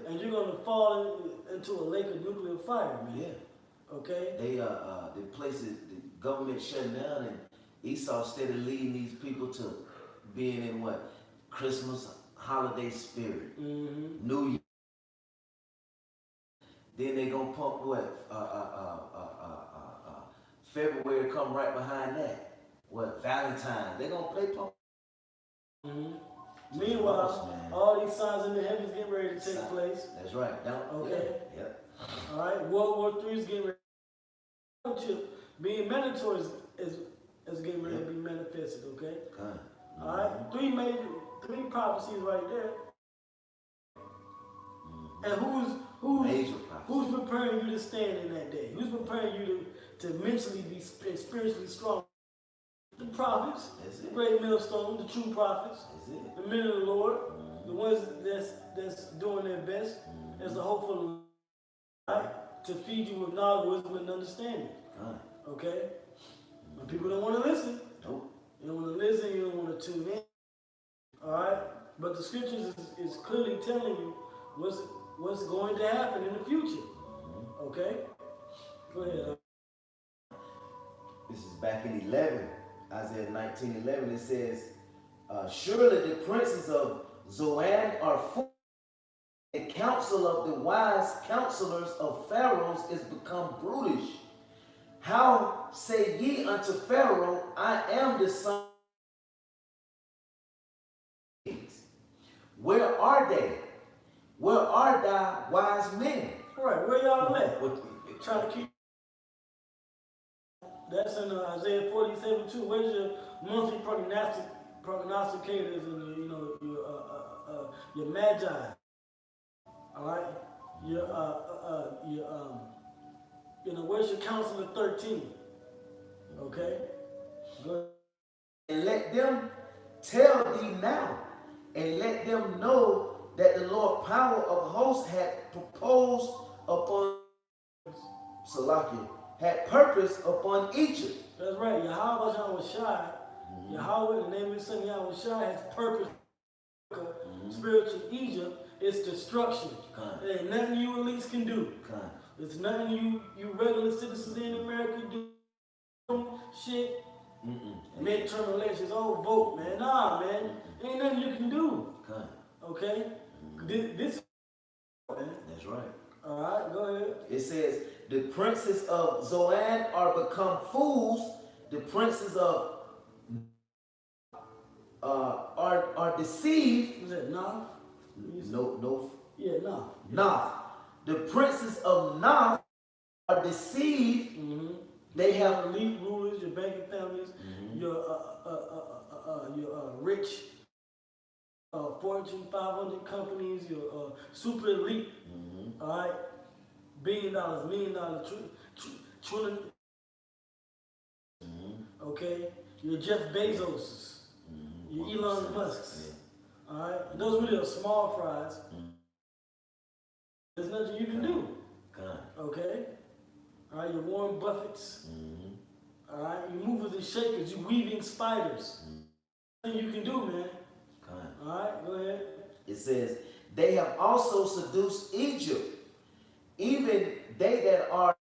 And you're going to fall into a lake of nuclear fire, man. Yeah. Okay? They the places, the government shutting down, and Esau steady leading these people to being in what? Christmas holiday spirit. New Year. Then they gonna pump what? February come right behind that. What? Valentine's. They gonna play pump. Meanwhile, all these signs in the heavens getting ready to take place. That's right. Okay. Yeah. All right. World War III is getting ready. Being mandatory is getting ready to be manifested. Okay. All right. Three prophecies right there. And who's preparing you to stand in that day? Who's preparing you to mentally be spiritually strong? The prophets, the great millstone, the true prophets, the men of the Lord, the ones that's doing their best as the hope for the Lord, right? To feed you with knowledge, wisdom, and understanding. Okay? But people don't want to listen. Nope. You don't want to listen, you don't want to tune in. Alright? But the scriptures is clearly telling you what's going to happen in the future. Okay? Go ahead. This is back in 11, Isaiah 19:11. It says, surely the princes of Zoan are full. The counsel of the wise counselors of Pharaoh is become brutish. How say ye unto Pharaoh, I am the son of kings? Where are they? Where are thy wise men? All right, where y'all at? Trying to keep. That's in Isaiah 47:2. Where's your monthly prognosticators and your magi? All right, where's your counselor 13? Okay, good. And let them tell thee now, and let them know that the Lord power of hosts had proposed upon Salakia, had purpose upon Egypt. That's right. Yahweh Shai, Yahweh, the name of his son Yahweh Shai, has purpose. Spiritual Egypt is destruction. There ain't nothing you elites can do. There's nothing you regular citizens in America do. shit. Midterm elections, oh, vote, man. Nah, man. Ain't nothing you can do. Okay? This is man. That's right. All right, go ahead. It says, the princes of Zoan are become fools. The princes of are deceived. Was that Noth? No. Yeah, Noth. Noth. The princes of Noth are deceived. They have elite rulers, your banking families, your rich Fortune 500 companies, your super elite, all right, $1 billion, $1 million, trillion, okay, your Jeff Bezos, your Elon Musk's, all right, those really are small fries. There's nothing you can do, okay, all right, your Warren Buffett's, all right, you movers and shakers, you weaving spiders, nothing you can do, man. All right, go ahead. It says, they have also seduced Egypt, even they that are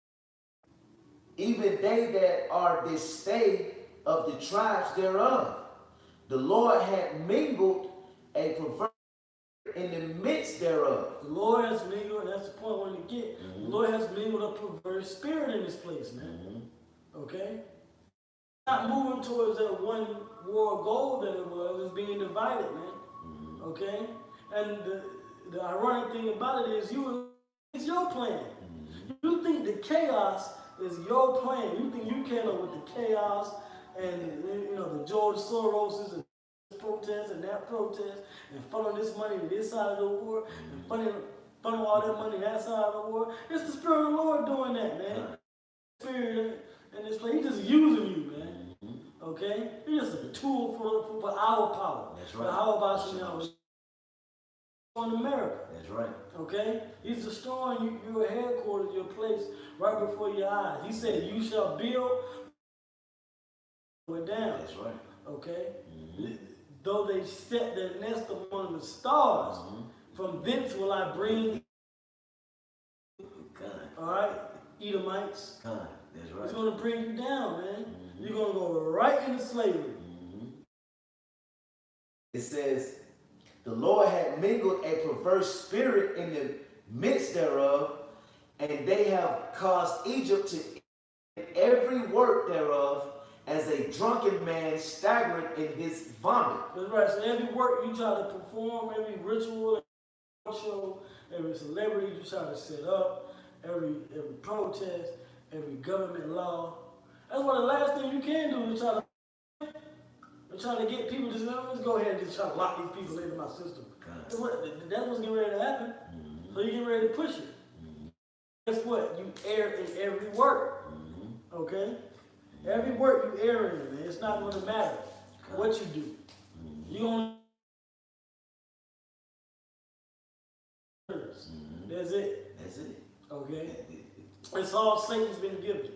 the stay of the tribes thereof. The Lord had mingled a perverse in the midst thereof. The Lord has mingled, and that's the point I want to get. The Lord has mingled a perverse spirit in this place, man. Okay? Not moving towards that one world goal that it was, it's being divided, man. Okay? And the ironic thing about it is it's your plan. You think the chaos is your plan. You think you came up with the chaos and the George Soroses and this protest and that protest and funneling this money to this side of the war and funnel all that money to that side of the war. It's the Spirit of the Lord doing that, man. Spirit in this place, He's just using you, man. Okay? It's just a tool for our power. That's right. But how about you now? On America. That's right. Okay? He's destroying your headquarters, your place, right before your eyes. He said, you shall build it down. That's right. Okay? Though they set their nest among the stars, from thence will I bring, all right, Edomites. That's right. He's going to bring you down, man. You're going to go right into slavery. It says, the Lord had mingled a perverse spirit in the midst thereof, and they have caused Egypt to eat every work thereof, as a drunken man staggered in his vomit. That's right. So every work you try to perform, every ritual, every show, every celebrity you try to set up, every protest, every government law. That's why the last thing you can do is try to get people to say, let's go ahead and just try to lock these people into my system. That's what's getting ready to happen. So you get ready to push it. Guess what? You err in every work. Okay? Every work you err in, man. It's not going to matter what you do. You only. That's it. That's it. Okay? It's all Satan's been given.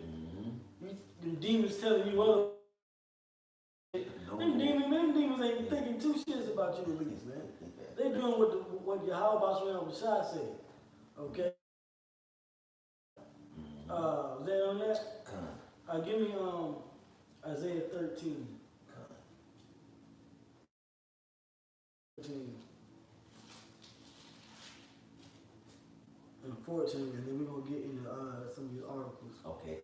The demons telling you other. Them demons ain't thinking two shits about you at least, man. They doing what Yahweh Shai said. Okay? Is that on that? Give me Isaiah 13. 13 and 14, and then we're going to get into some of these articles. Okay.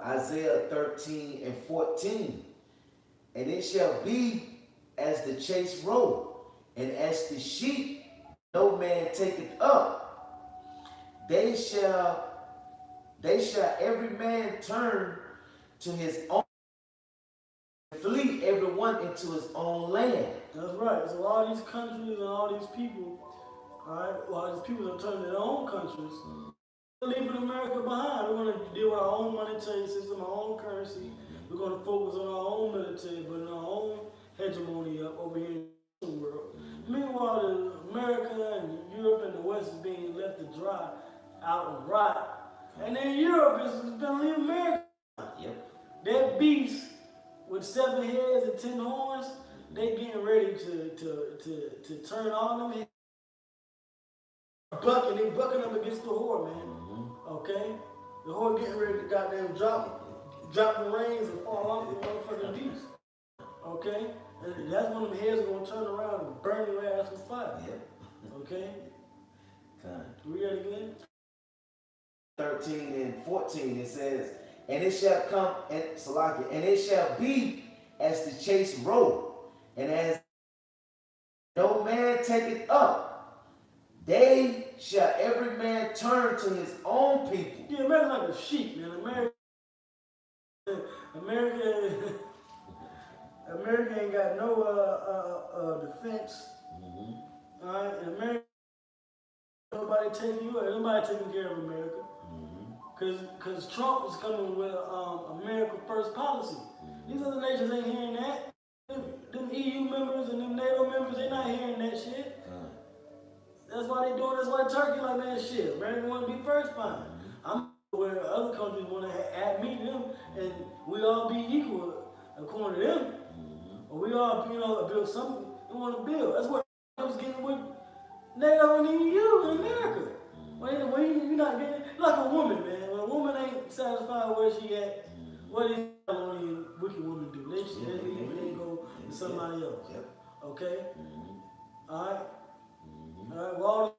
Isaiah 13 and 14. And it shall be as the chase road, and as the sheep no man taketh up. They shall every man turn to his own, flee everyone into his own land. That's right. So all these countries and all these people, all right, all these people are turning to their own countries. We're leaving America behind. We're going to deal with our own monetary system, our own currency. We're going to focus on our own military, building our own hegemony up over here in the world. Meanwhile, America and Europe and the West is being left to dry out and rot. And then Europe is going to leave America. Yep. That beast with 7 heads and 10 horns, they getting ready to turn all them heads. They bucking up against the whore, man. Okay? The whore getting ready to goddamn drop drop the reins and fall off the motherfucking beast. Okay? And that's when them heads are gonna turn around and burn your ass with fire. Yep. Okay? Kind. Read it again. 13 and 14, it says, and it shall come, and Salakia, and it shall be as the chase road, and as no man take it up, they shall every man turn to his own people. Yeah, America's like a sheep, man. America ain't got no defense. Mm-hmm. All right, and America, nobody taking you, nobody taking care of America. Cause Trump is coming with America First policy. These other nations ain't hearing that. Them EU members and them NATO members, they not hearing that shit. That's why they doing. That's why Turkey like, man, shit. America want to be first, fine. I'm where other countries want to add me to them, and we all be equal according to them. Or we all, build something we want to build. That's what I was getting with NATO and EU in America. When you're not getting like a woman, man. When a woman ain't satisfied where she at, what is only wicked women do? They go to somebody else. Yep. Okay? All right? All right, well,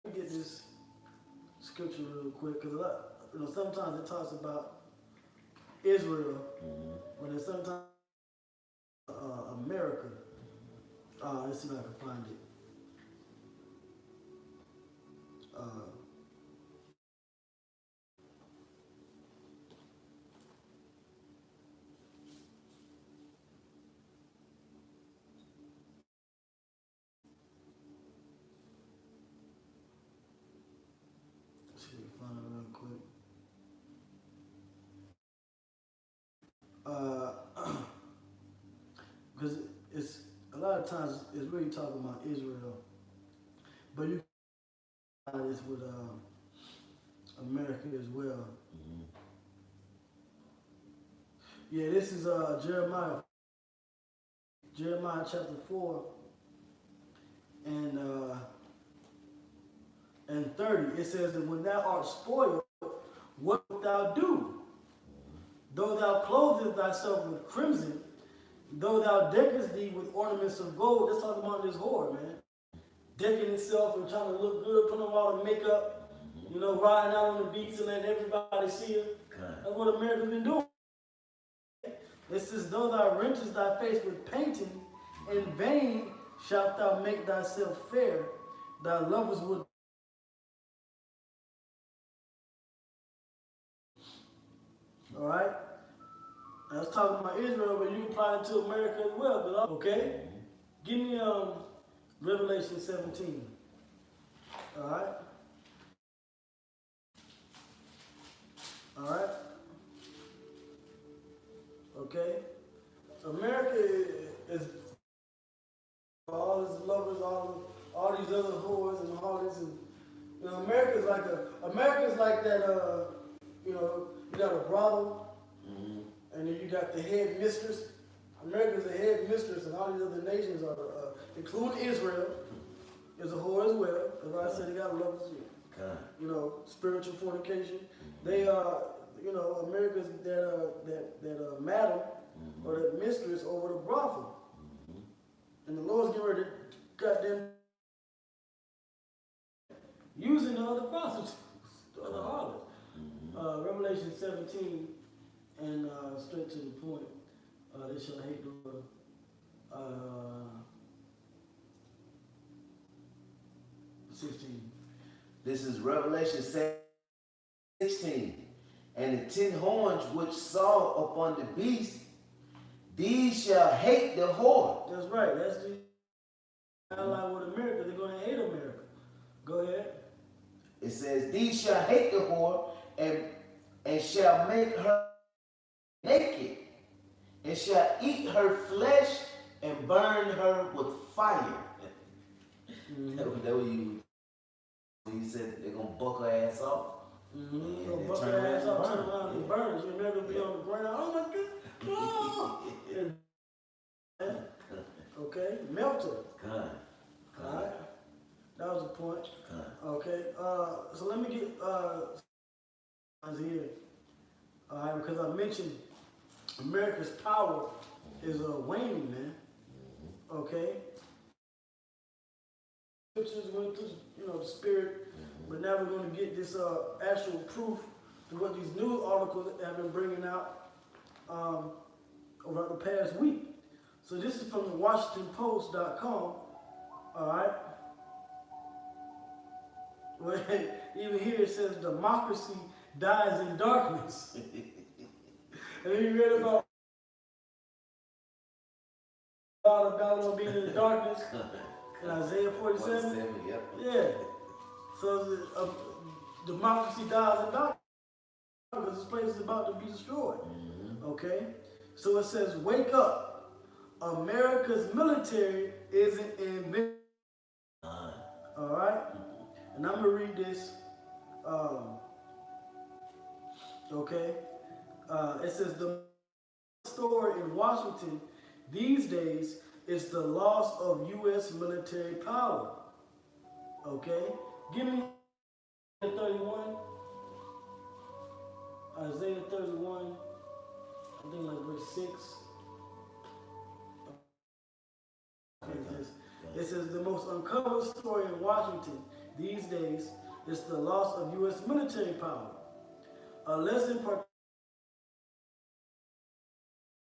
let me get this scripture real quick, because sometimes it talks about Israel, but then sometimes America. Let's see if I can find it. Let's see if we can find it real quick. Because it's a lot of times it's really talking about Israel, but you can find this with America as well. Yeah, this is Jeremiah chapter 4 and 30. It says that when thou art spoiled, what wilt thou do? Though thou clothest thyself with crimson, though thou deckest thee with ornaments of gold. That's talking about this whore, man. Decking itself and trying to look good, putting on all the makeup, riding out on the beach and letting everybody see her. That's what America's been doing. It says, though thou wrenchest thy face with painting, in vain shalt thou make thyself fair. Thy lovers would. All right? That's talking about Israel, but you can apply it to America as well. Okay? Give me Revelation 17. All right? All right? Okay? America is all these lovers, all these other whores and all this. And, America's like that, you got a brothel, and then you got the head mistress. America's the head mistress, and all these other nations are, including Israel, is a whore as well. That's why I said they got lovers. Spiritual fornication. They are, America's that madam or that mistress over the brothel. And the Lord's getting ready to goddamn using the other prostitutes, the other harlots. Revelation 17, and straight to the point. They shall hate the Lord. 16. This is Revelation 16. And the 10 horns which saw upon the beast, these shall hate the whore. That's right. That's the ally with America. They're going to hate America. Go ahead. It says, these shall hate the whore and shall make her naked, and shall eat her flesh and burn her with fire. That was you said they're going to buck her ass off. Gonna buck her ass off, turn around and burn. She'll never be on the ground. Oh my God. Oh. Okay, melt her. Alright. That was the point. Okay. So let me get here. All right, because I mentioned America's power is waning, man. Okay. Scriptures went through, the spirit, but now we're going to get this actual proof to what these news articles have been bringing out over the past week. So this is from the WashingtonPost.com. All right. Well, even here it says democracy dies in darkness. And then you read about Babylon being in darkness in Isaiah 47. Yep. Yeah. So democracy dies in darkness because this place is about to be destroyed. Okay? So it says, wake up. America's military isn't invincible. All right? And I'm going to read this. Okay? It says, the story in Washington these days is the loss of U.S. military power. Okay? Give me 31. Isaiah 31. I think like verse 6. It says the most uncovered story in Washington these days is the loss of U.S. military power. A lesson for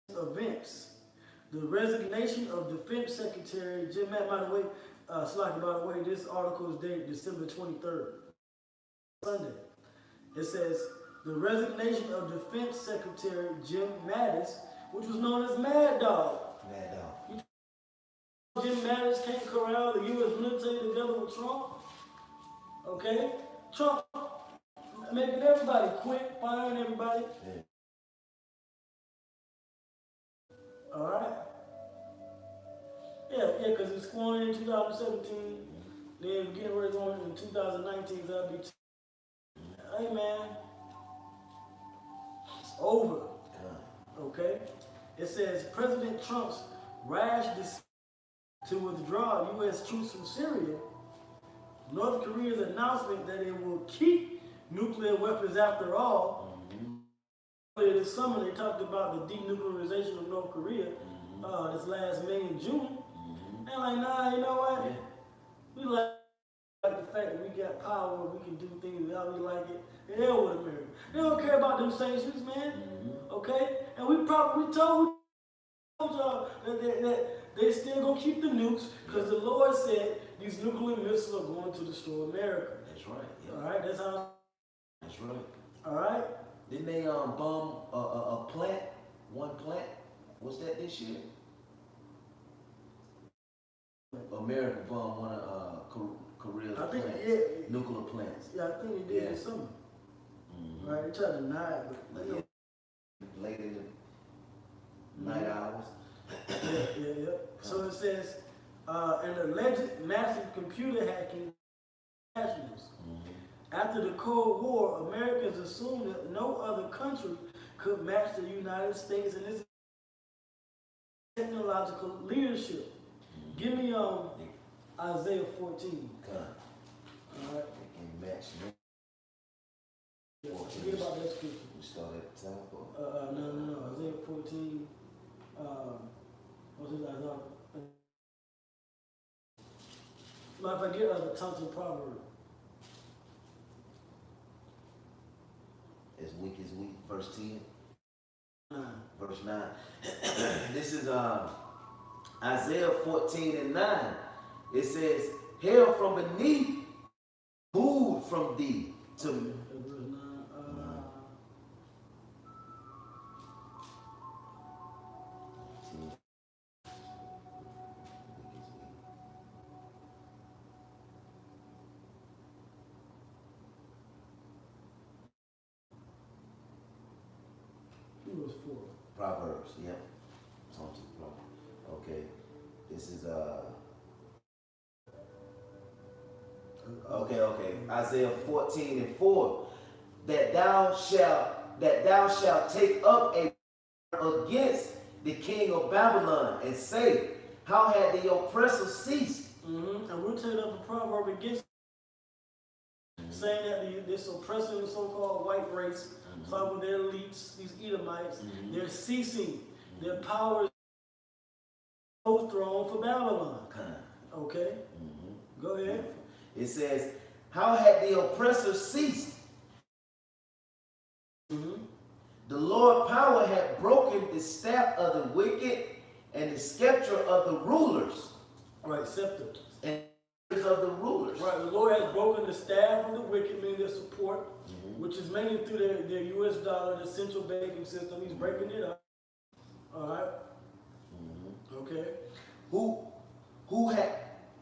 events. The resignation of Defense Secretary Jim Mattis. By the way, this article is dated December 23rd, Sunday. It says the resignation of Defense Secretary Jim Mattis, which was known as Mad Dog. Mad Dog. Jim Mattis can't corral the U.S. military together with Trump. Okay? Trump making everybody quit, firing everybody. Yeah. All right? Yeah, because it's scoring in 2017. Then getting ready going in 2019. That'll be. Hey, man. It's over. Okay? It says President Trump's rash decision to withdraw U.S. troops from Syria, North Korea's announcement that it will keep nuclear weapons after all. Earlier this summer, they talked about the denuclearization of North Korea this last May and June. And like, nah, you know what? Yeah. We like the fact that we got power, we can do things how we like it. The hell with America. They don't care about them sanctions, man. Okay? And we told y'all that they still gonna keep the nukes because the Lord said these nuclear missiles are going to destroy America. That's right. Yep. All right, that's how. That's right. All right. Didn't they bomb a plant? One plant? Was that this year? America bombed one of Korea's plants, nuclear plants. Yeah, I think they did this summer. Right, they tried to deny it, but late in the night hours. Yeah. So it says an alleged massive computer hacking nationals. After the Cold War, Americans assumed that no other country could match the United States in its technological leadership. Give me Isaiah 14. God. All right. They can match me. Forget about that scripture. We start at the top. Or? No. Isaiah 14. What's his Isaiah? If I get the Thompson proverb. As weak, verse 10. 9. Verse 9. This is Isaiah 14 and 9. It says, hail from beneath, moved from thee to me. Verse 9. Who was 4? Proverbs, yep. Thompson Proverbs. Okay. This is Okay. Isaiah 14 and 4. That thou shalt take up a against the king of Babylon and say, how had the oppressor ceased? And we'll take up a proverb against saying that this oppressive and so-called white race, talking with their elites, these Edomites, they're ceasing. Their power is overthrown for Babylon. Okay? Go ahead. It says, how had the oppressor ceased? The Lord power had broken the staff of the wicked and the scepter of the rulers. Right, scepter. And of the rulers. Right, the Lord has broken the staff of the wicked, meaning their support, which is mainly through their U.S. dollar, the central banking system. He's breaking it up. All right. Okay.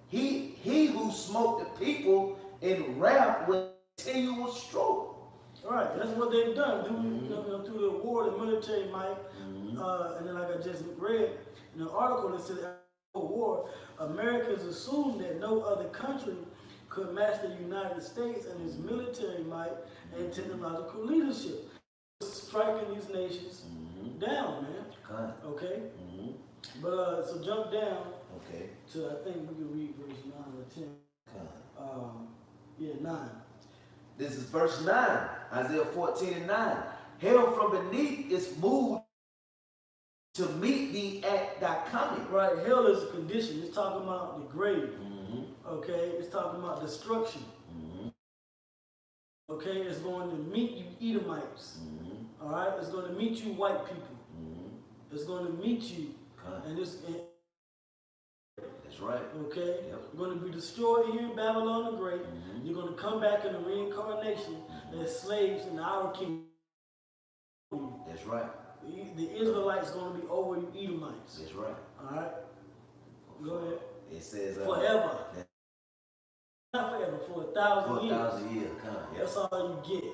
He who smote the people in wrath with continual stroke. All right, that's what they've done through the war, the military might, and then like I just read in an article that said after the war, Americans assumed that no other country could match the United States and its military might and technological leadership, striking these nations down, man. Okay. But so jump down. Okay. To I think we can read verse 9 or 10. Yeah, 9. This is verse 9, Isaiah 14 and 9. Hell from beneath is moved to meet thee at thy coming. Right, hell is a condition. It's talking about the grave. Okay, it's talking about destruction. Okay, it's going to meet you Edomites. All right, it's going to meet you white people. It's going to meet you, and it's. That's right. Okay? Yep. You're going to be destroyed here in Babylon the Great. You're going to come back in the reincarnation as slaves in our kingdom. That's right. The Israelites going to be over you Edomites. That's right. All right? Go ahead. It says... forever. Not forever, for 1,000 years. 1,000 years. That's all you get.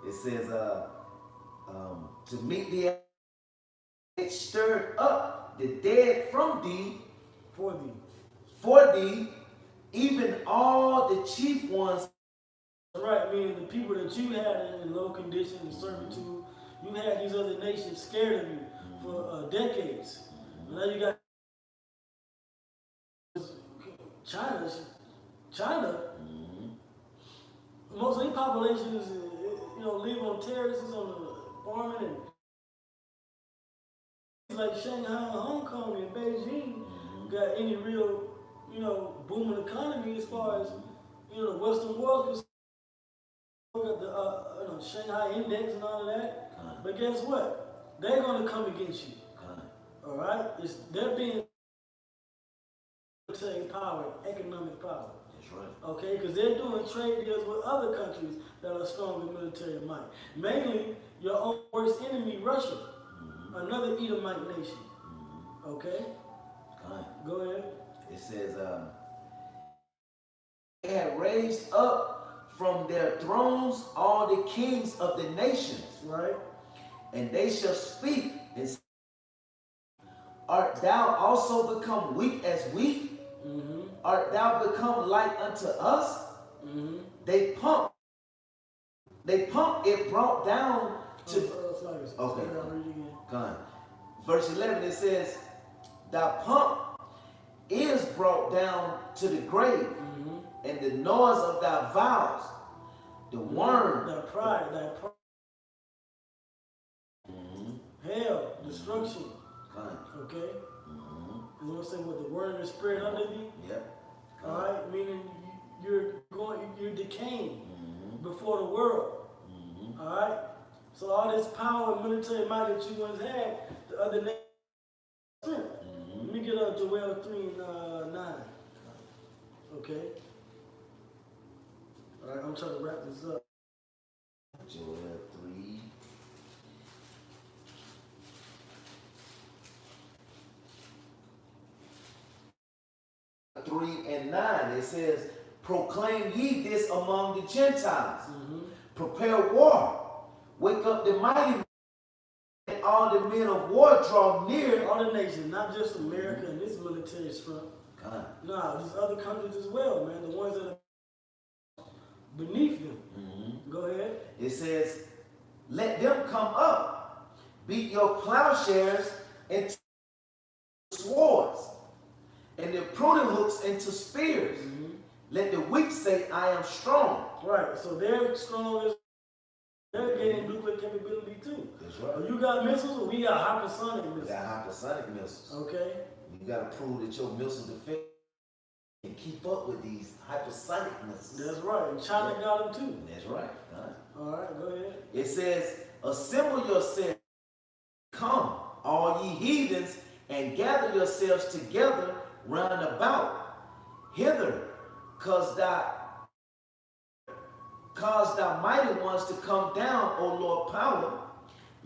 It says, to meet thee, it stirred up the dead from thee, for thee, even all the chief ones. Right, meaning the people that you had in low condition and servitude, you had these other nations scared of you for decades. Now you got China. Most of their population is, live on terraces, on the farming, and like Shanghai and Hong Kong and Beijing got any real, booming economy as far as, the Western world is. Got the Shanghai index and all of that. But guess what? They're going to come against you. All right? They're being military power, economic power. That's right. Okay? Because they're doing trade deals with other countries that are strong in military might. Mainly your own worst enemy, Russia. Another Edomite nation. Okay? Go ahead. It says, they had raised up from their thrones all the kings of the nations. Right. And they shall speak and say, art thou also become weak as we? Art thou become like unto us? They pump it brought down to... Okay. Verse 11, it says, thy pump is brought down to the grave, and the noise of thy vows, the worm, thy pride, hell, destruction. Okay? You want to say what the worm is spread under thee? Yep. All right, meaning you're decaying before the world. All right. So all this power and military might that you once had, the other nation. Let me get Joel 3 and 9. Okay. All right, I'm trying to wrap this up. Joel 3 and 9. It says, proclaim ye this among the Gentiles. Prepare war. Wake up the mighty, and all the men of war draw near. All the nations, not just America and this military strength. No, these other countries as well, man. The ones that are beneath them. Go ahead. It says, let them come up. Beat your plowshares into swords, and their pruning hooks into spears. Let the weak say, I am strong. Right. So they're strong. They're gaining nuclear capability too. That's right. So you got missiles, we got hypersonic missiles. We got hypersonic missiles. Okay. You got to prove that your missile defense can keep up with these hypersonic missiles. That's right. And China got them too. That's right. All right, go ahead. It says, assemble yourselves, come, all ye heathens, and gather yourselves together round about hither, cause thy mighty ones to come down, O Lord power.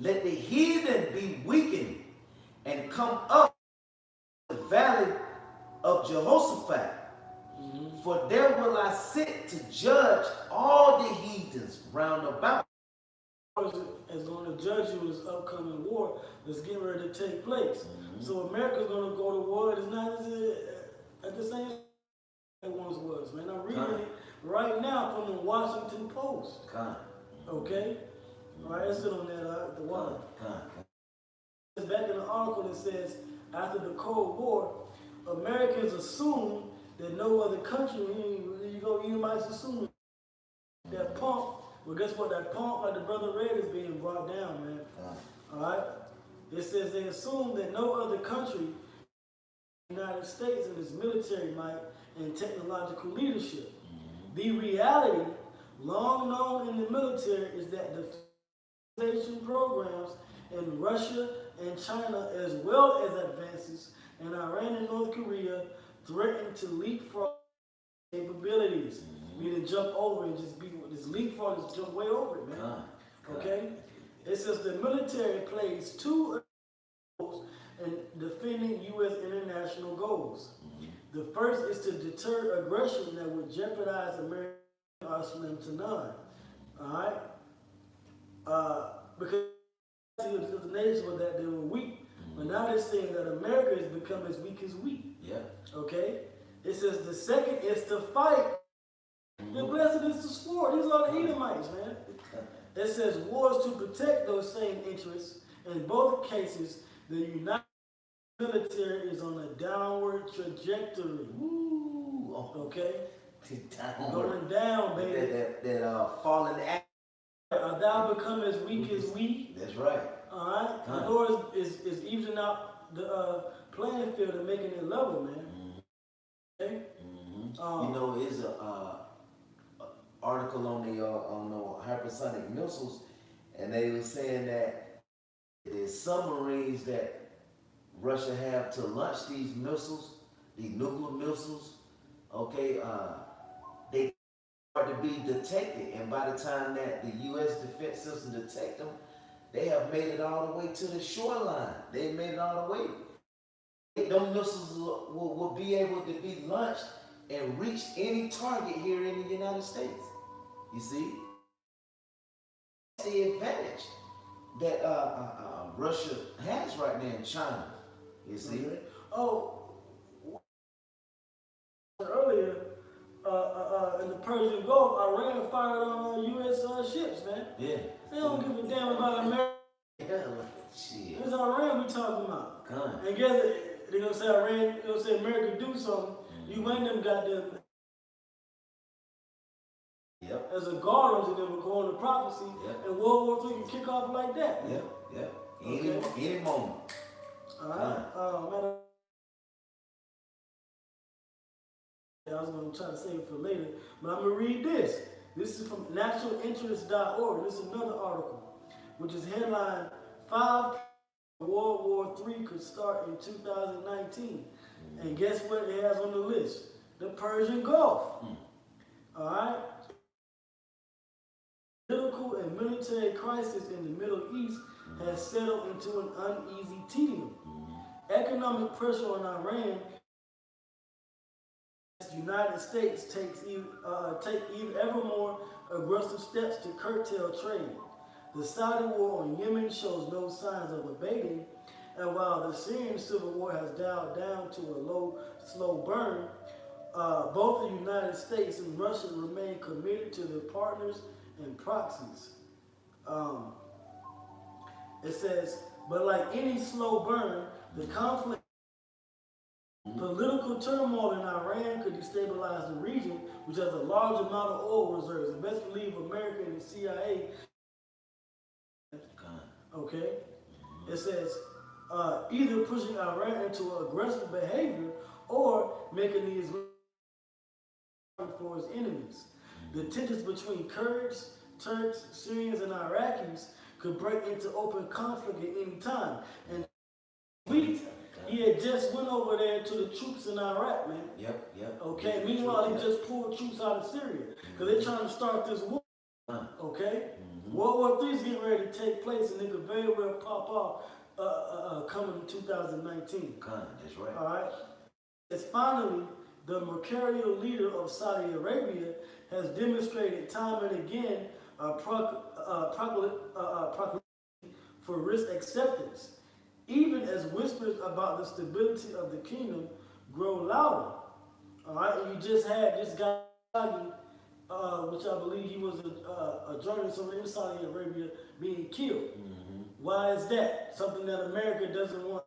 Let the heathen be weakened and come up the valley of Jehoshaphat. For there will I sit to judge all the heathens round about. Is going to judge you in this upcoming war that's getting ready to take place. So America's going to go to war. It's not at the same time it once was, man. I'm reading it right now from the Washington Post. Okay? All right, let's sit on that, the one. Back in the article it says, after the Cold War, Americans assumed that no other country, you might assume that pump, well guess what, that pump, like the brother read, is being brought down, man. All right? It says they assume that no other country, the United States, and its military might and technological leadership. The reality, long known in the military, is that the programs in Russia and China, as well as advances in Iran and North Korea, threaten to leapfrog capabilities. Meaning jump over and just leapfrog, just jump way over it, man. Okay? It says the military plays two roles in defending U.S. international goals. The first is to deter aggression that would jeopardize American arsenal to none. All right? Because the nation was that they were weak. But now they're saying that America has become as weak as we. Yeah. Okay? It says the second is to fight. The blessed is to sport. These are the Edomites, man. It says wars to protect those same interests. In both cases, the United military is on a downward trajectory. Ooh. Okay? Downward. Going down, baby. That fallen act. Are thou become as weak as we? That's right. All right? The Lord is evening out the playing field and making it level, man. Okay? It's a article on the hypersonic missiles, and they were saying that the submarines that Russia have to launch these missiles, these nuclear missiles, okay, they are to be detected, and by the time that the U.S. defense system detect them, they have made it all the way to the shoreline. They made it all the way. Those missiles will be able to be launched and reach any target here in the United States. You see? That's the advantage that Russia has right now in China. You see? Earlier, in the Persian Gulf, Iran fired on U.S. ships, man. Yeah. They don't give a damn about America. Yeah, shit. It's Iran we talking about. And guess they're gonna say Iran, they're gonna say America do something. You ain't them goddamn. Yep. As a guard to them go on the prophecy, and World War III can kick off like that. Yep. Any moment. All right. I was going to try to save it for later, but I'm going to read this. This is from nationalinterest.org. This is another article, which is headline 5 World War III could start in 2019. And guess what it has on the list? The Persian Gulf. All right? Political and military crisis in the Middle East has settled into an uneasy tedium. Economic pressure on Iran. The United States take even ever more aggressive steps to curtail trade. The Saudi war on Yemen shows no signs of abating, and while the Syrian civil war has dialed down to a low, slow burn, both the United States and Russia remain committed to their partners and proxies. It says, but like any slow burn, the conflict, political Political turmoil in Iran could destabilize the region, which has a large amount of oil reserves. Investors believe America and the CIA. Okay? It says either pushing Iran into aggressive behavior or making the Israelis for its enemies. The tensions between Kurds, Turks, Syrians, and Iraqis could break into open conflict at any time. And he had just went over there to the troops in Iraq, man. Yep. Okay. Meanwhile, he just pulled troops out of Syria because they're trying to start this war. Okay. World War III is getting ready to take place, and it could very well pop off coming in 2019. That's right. All right. It's finally the mercurial leader of Saudi Arabia has demonstrated time and again for risk acceptance, even as whispers about the stability of the kingdom grow louder. All right, and you just had this guy, which I believe he was a journalist over in Saudi Arabia, being killed. Why is that? Something that America doesn't want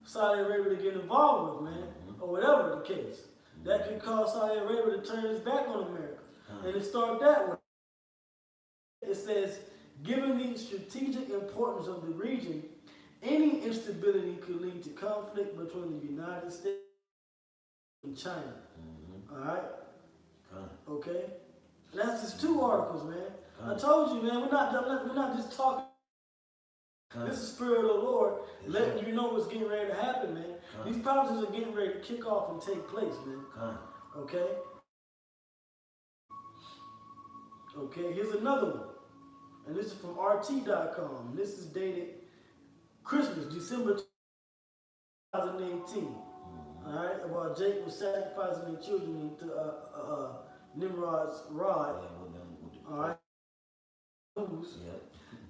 Saudi Arabia to get involved with, man, or whatever the case. That could cause Saudi Arabia to turn its back on America. And it started that way. It says, given the strategic importance of the region, any instability could lead to conflict between the United States and China. All right? Okay? And that's just 2 articles, man. I told you, man, we're not just talking. This is the Spirit of the Lord letting you know what's getting ready to happen, man. These prophecies are getting ready to kick off and take place, man. Okay? Okay, here's another one. And this is from RT.com. This is dated Christmas, December 2018. All right, about Jacob was sacrificing their children into Nimrod's rod. All right.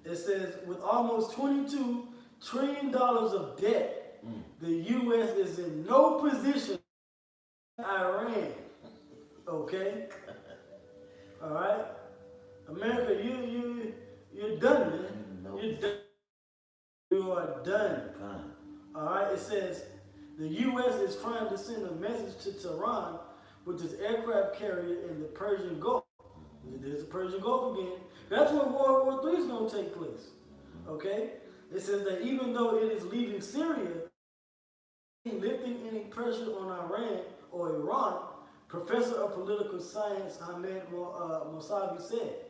It says, with almost $22 trillion of debt, the U.S. is in no position to Iran. Okay? All right? America, you're done, man. You're done. You are done. All right? It says, the U.S. is trying to send a message to Tehran with its aircraft carrier in the Persian Gulf. There's the Persian Gulf again. That's where World War III is going to take place. Okay? It says that even though it is leaving Syria, lifting any pressure on Iran or Iran, professor of political science Ahmed Mousavi said,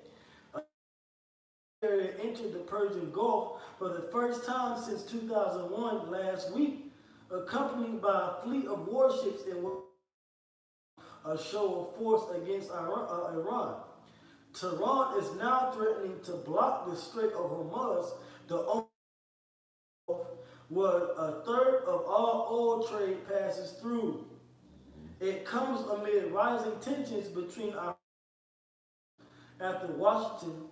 entered the Persian Gulf for the first time since 2001 last week, accompanied by a fleet of warships in a show of force against Iran. Tehran is now threatening to block the Strait of Hormuz, the only where a third of all oil trade passes through. It comes amid rising tensions between Iran after Washington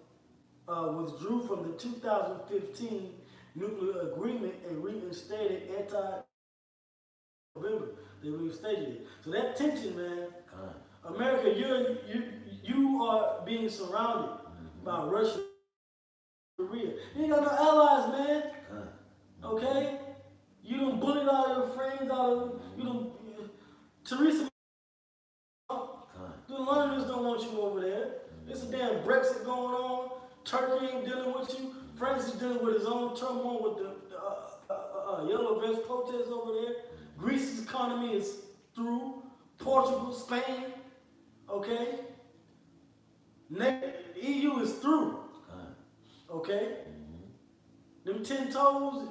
withdrew from the 2015 nuclear agreement and reinstated November. They reinstated it. So that tension, man, America, you are being surrounded by Russia, Korea. You ain't got no allies, man. Okay? You done bullied all your friends out of you done Teresa. The Londoners don't want you over there. There's a damn Brexit going on. Turkey ain't dealing with you. France is dealing with his own turmoil with the yellow vest protests over there. Greece's economy is through. Portugal, Spain, okay? The EU is through, okay? Them 10 toes,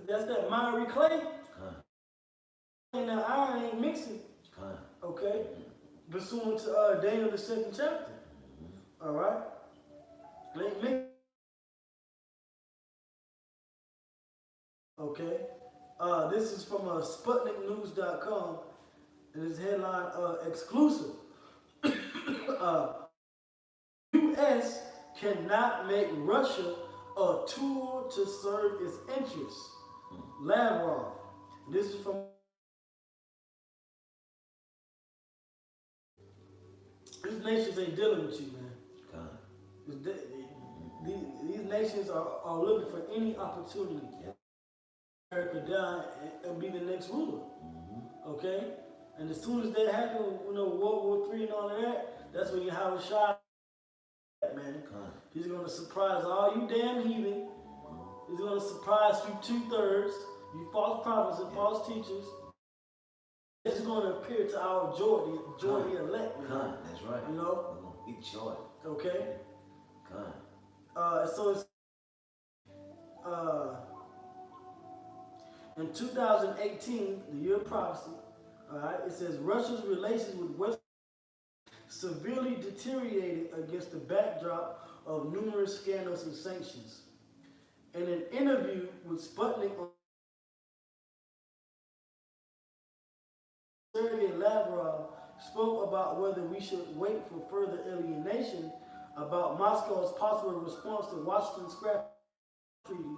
that's that miry clay. And that iron ain't mixing, okay? Pursuant to Daniel the 2nd chapter, all right? They ain't mixing. Okay? This is from SputnikNews.com. And this headline, exclusive. U.S. cannot make Russia a tool to serve its interests. Lavrov. This is from. These nations ain't dealing with you, man. These nations are looking for any opportunity. America die and be the next ruler. Okay? And as soon as that happened, World War III and all of that, that's when Yahweh Shai, man. He's going to surprise all you damn heathen. He's going to surprise you 2/3, you false prophets and false teachers. It's going to appear to our joy, the elect, man. That's right. You know? We're going to be joy. Okay? So it's in 2018, the year of prophecy, all right, it says Russia's relations with West severely deteriorated against the backdrop of numerous scandals and sanctions. In an interview with Sputnik, Sergei Lavrov spoke about whether we should wait for further alienation about Moscow's possible response to Washington's scrap treaty,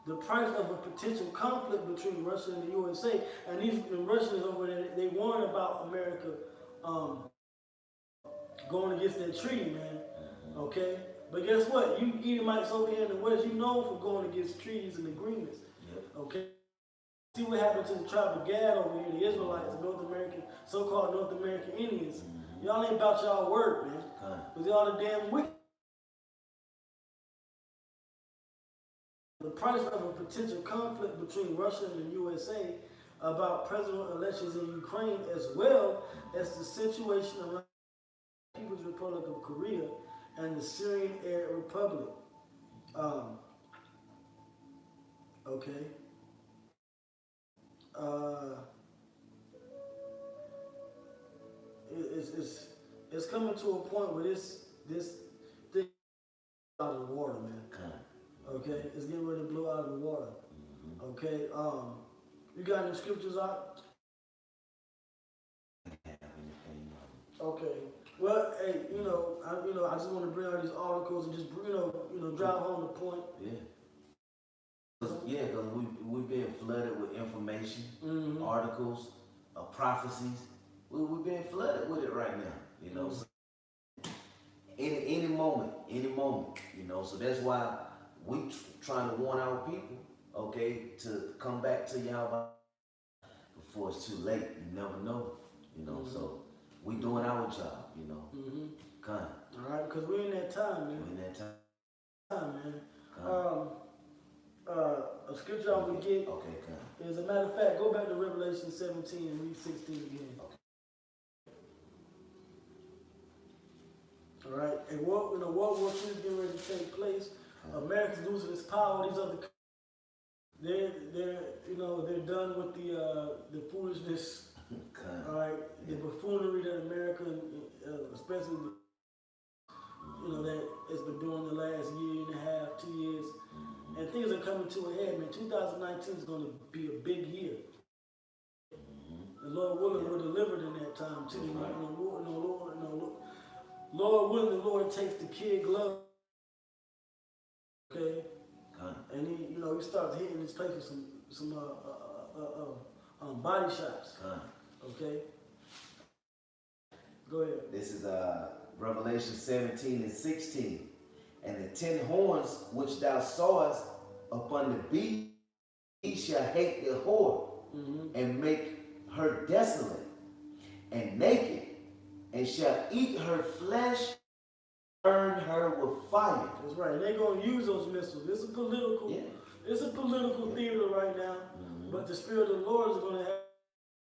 the price of a potential conflict between Russia and the USA. And these Russians over there, they warn about America going against that treaty, man. Okay? But guess what? You Edomites over here in the West, you known for going against treaties and agreements. Okay? See what happened to the tribe of Gad over here, the Israelites, North American, so-called North American Indians. Y'all ain't about y'all word, man. Because y'all the damn wicked. The price of a potential conflict between Russia and the USA about presidential elections in Ukraine, as well as the situation around the People's Republic of Korea and the Syrian Arab Republic. Okay. It's coming to a point where this thing out of the water, man. Okay, it's getting ready to blow out of the water. Okay, you got any scriptures out? Okay. Well, hey, I just want to bring out these articles and just, drive home the point. Yeah, because we've been flooded with information, articles, prophecies. We've been flooded with it right now, So any moment, So that's why we trying to warn our people, okay, to come back to Yahweh before it's too late. You never know, So we doing our job, All right, because we're in that time, man. We're in that time, man. A scripture I would get is, a matter of fact, go back to Revelation 17 and read 16 again. All right, and World War II is getting ready to take place. America's losing its power. These other they're done with the foolishness. All right, the buffoonery that America, especially that it's been doing the last year and a half, 2 years. And things are coming to a head, man. 2019 is going to be a big year. The Lord willing, we're delivered in that time too. Lord willing, the Lord takes the kid glove. Okay, and he starts hitting his place with some body shots. Okay, go ahead. This is Revelation 17 and 16. And the 10 horns which thou sawest upon the beast, he shall hate the whore, and make her desolate and naked, and shall eat her flesh, burn her with fire. That's right. They're going to use those missiles. It's a political theater right now, but the Spirit of the Lord is going to have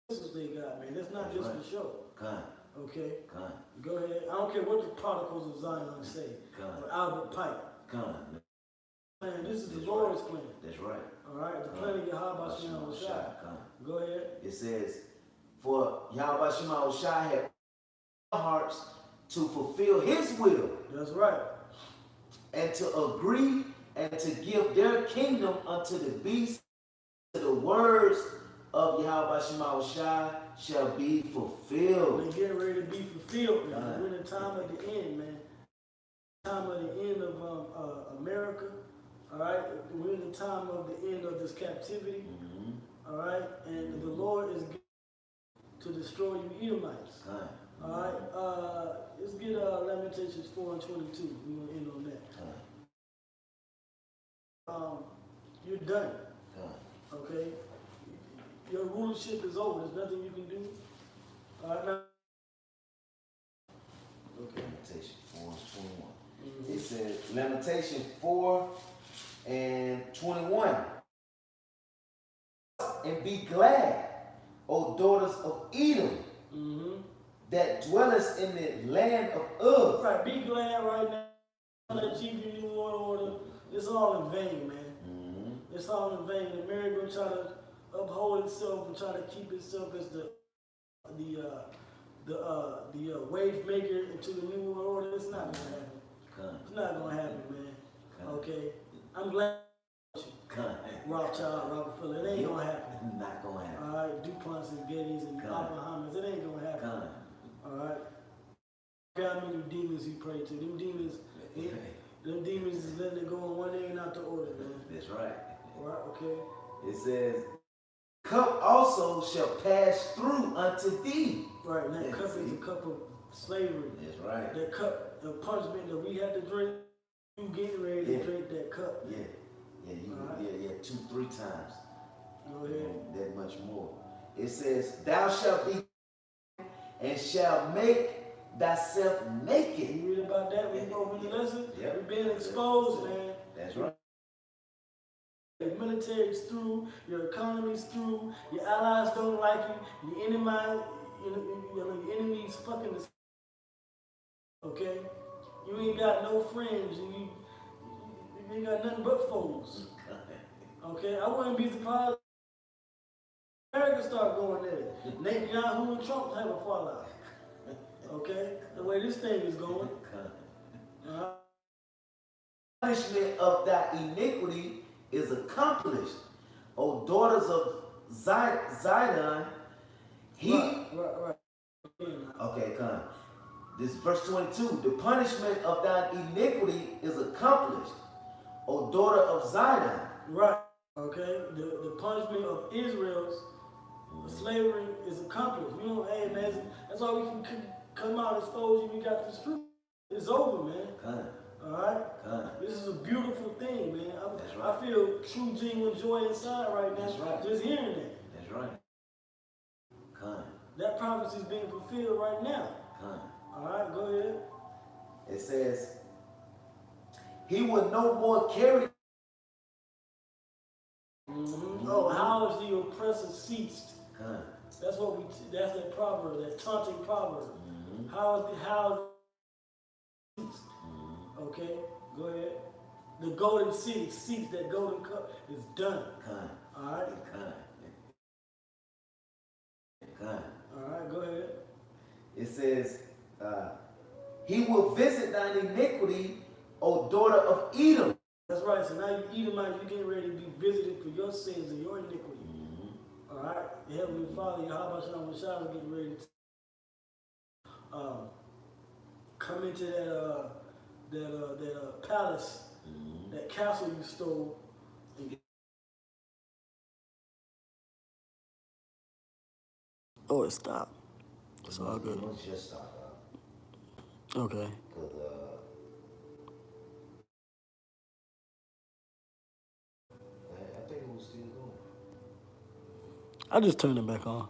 missiles they got, man. That's not just for show. Okay? Go ahead. I don't care what the protocols of Zion say. For Albert Pike. Man, this is the Lord's plan. That's right. All right? The plan of Yahweh Shema Shai. Go ahead. It says, for Yahweh Shema Shai had hearts to fulfill his will. That's right. And to agree and to give their kingdom unto the beast. The words of Yahweh Shema Shai shall be fulfilled. They get ready to be fulfilled, man. We're in the time of the end, man. Time of the end of America. All right, we're in the time of the end of this captivity. All right, and the Lord is to destroy you Edomites. All right, let's get Lamentations 4 and 22. We're gonna end on that. You're done. Okay. Your rulership is over. There's nothing you can do. All right, now. Okay. Lamentation 4 and 21. It says, Lamentation 4 and 21. And be glad, O daughters of Edom, that dwellest in the land of Uz. Right, be glad right now. Achieve your new world order. It's all in vain, man. It's all in vain. America gonna try to uphold itself and try to keep itself as the wave maker into the new world order. It's not gonna happen. It's not gonna happen, man. Okay, I'm glad. Rothschild, Rockefeller, it ain't gonna happen. Not gonna happen. All right, DuPonts and Gettys and Oppenheimers, it ain't gonna happen. All right. How many demons he prayed to? Them demons is letting it go on one day and out the order, man. That's right. All right, okay. It says, cup also shall pass through unto thee. Right, and that cup is a cup of slavery. That's right. That cup, the punishment that we had to drink, you getting ready to drink that cup. Yeah. Yeah, 2-3 times. Go ahead. That much more. It says, thou shalt be and shalt make thyself naked. You read about that when you open the lesson? Yep. We're being exposed, man. That's right. Your military's through, your economy's through, your allies don't like you, your enemy's fucking the. Okay? You ain't got no friends, and you ain't got nothing but foes. Okay? I wouldn't be surprised if America start going there. Netanyahu and Trump have a fallout. Okay? The way this thing is going. Punishment of thy iniquity is accomplished. O daughters of Zidon, Right. Okay, come. This is verse 22. The punishment of thy iniquity is accomplished. O daughter of Zidon. Right. Okay. The punishment of Israel's slavery is accomplished. You know, hey man, that's why we can come out and expose you. We got this truth. It's over, man. All right. This is a beautiful thing, man. I feel true, genuine joy inside right now. That's right. Just hearing that. That's right. That prophecy is being fulfilled right now. All right, go ahead. It says, he will no more carry. Oh, how is the oppressor ceased? That's what that's that proverb, that taunting proverb. How is ceased? Okay, go ahead. The golden city ceased, that golden cup is done. All right. All right, go ahead. It says, he will visit thine iniquity, O daughter of Edom. That's right. So now you Edomites, you're getting ready to be visited for your sins and your iniquity. All right. The Heavenly Father, Yahweh Shalom is getting ready to come into that palace, that castle you stole. Oh, it stopped. It's all good. It just stopped. Okay. I think it was still going. I just turned it back on.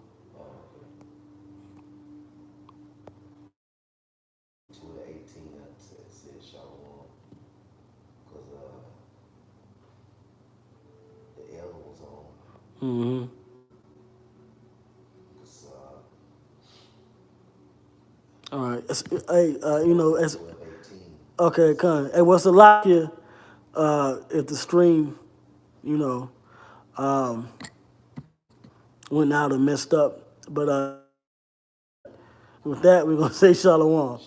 To the 18, I said Shalom. Because the elder was on. All right. Hey, okay, come. Hey, what's the lock here? If the stream, went out and messed up, but with that, we're gonna say shalom.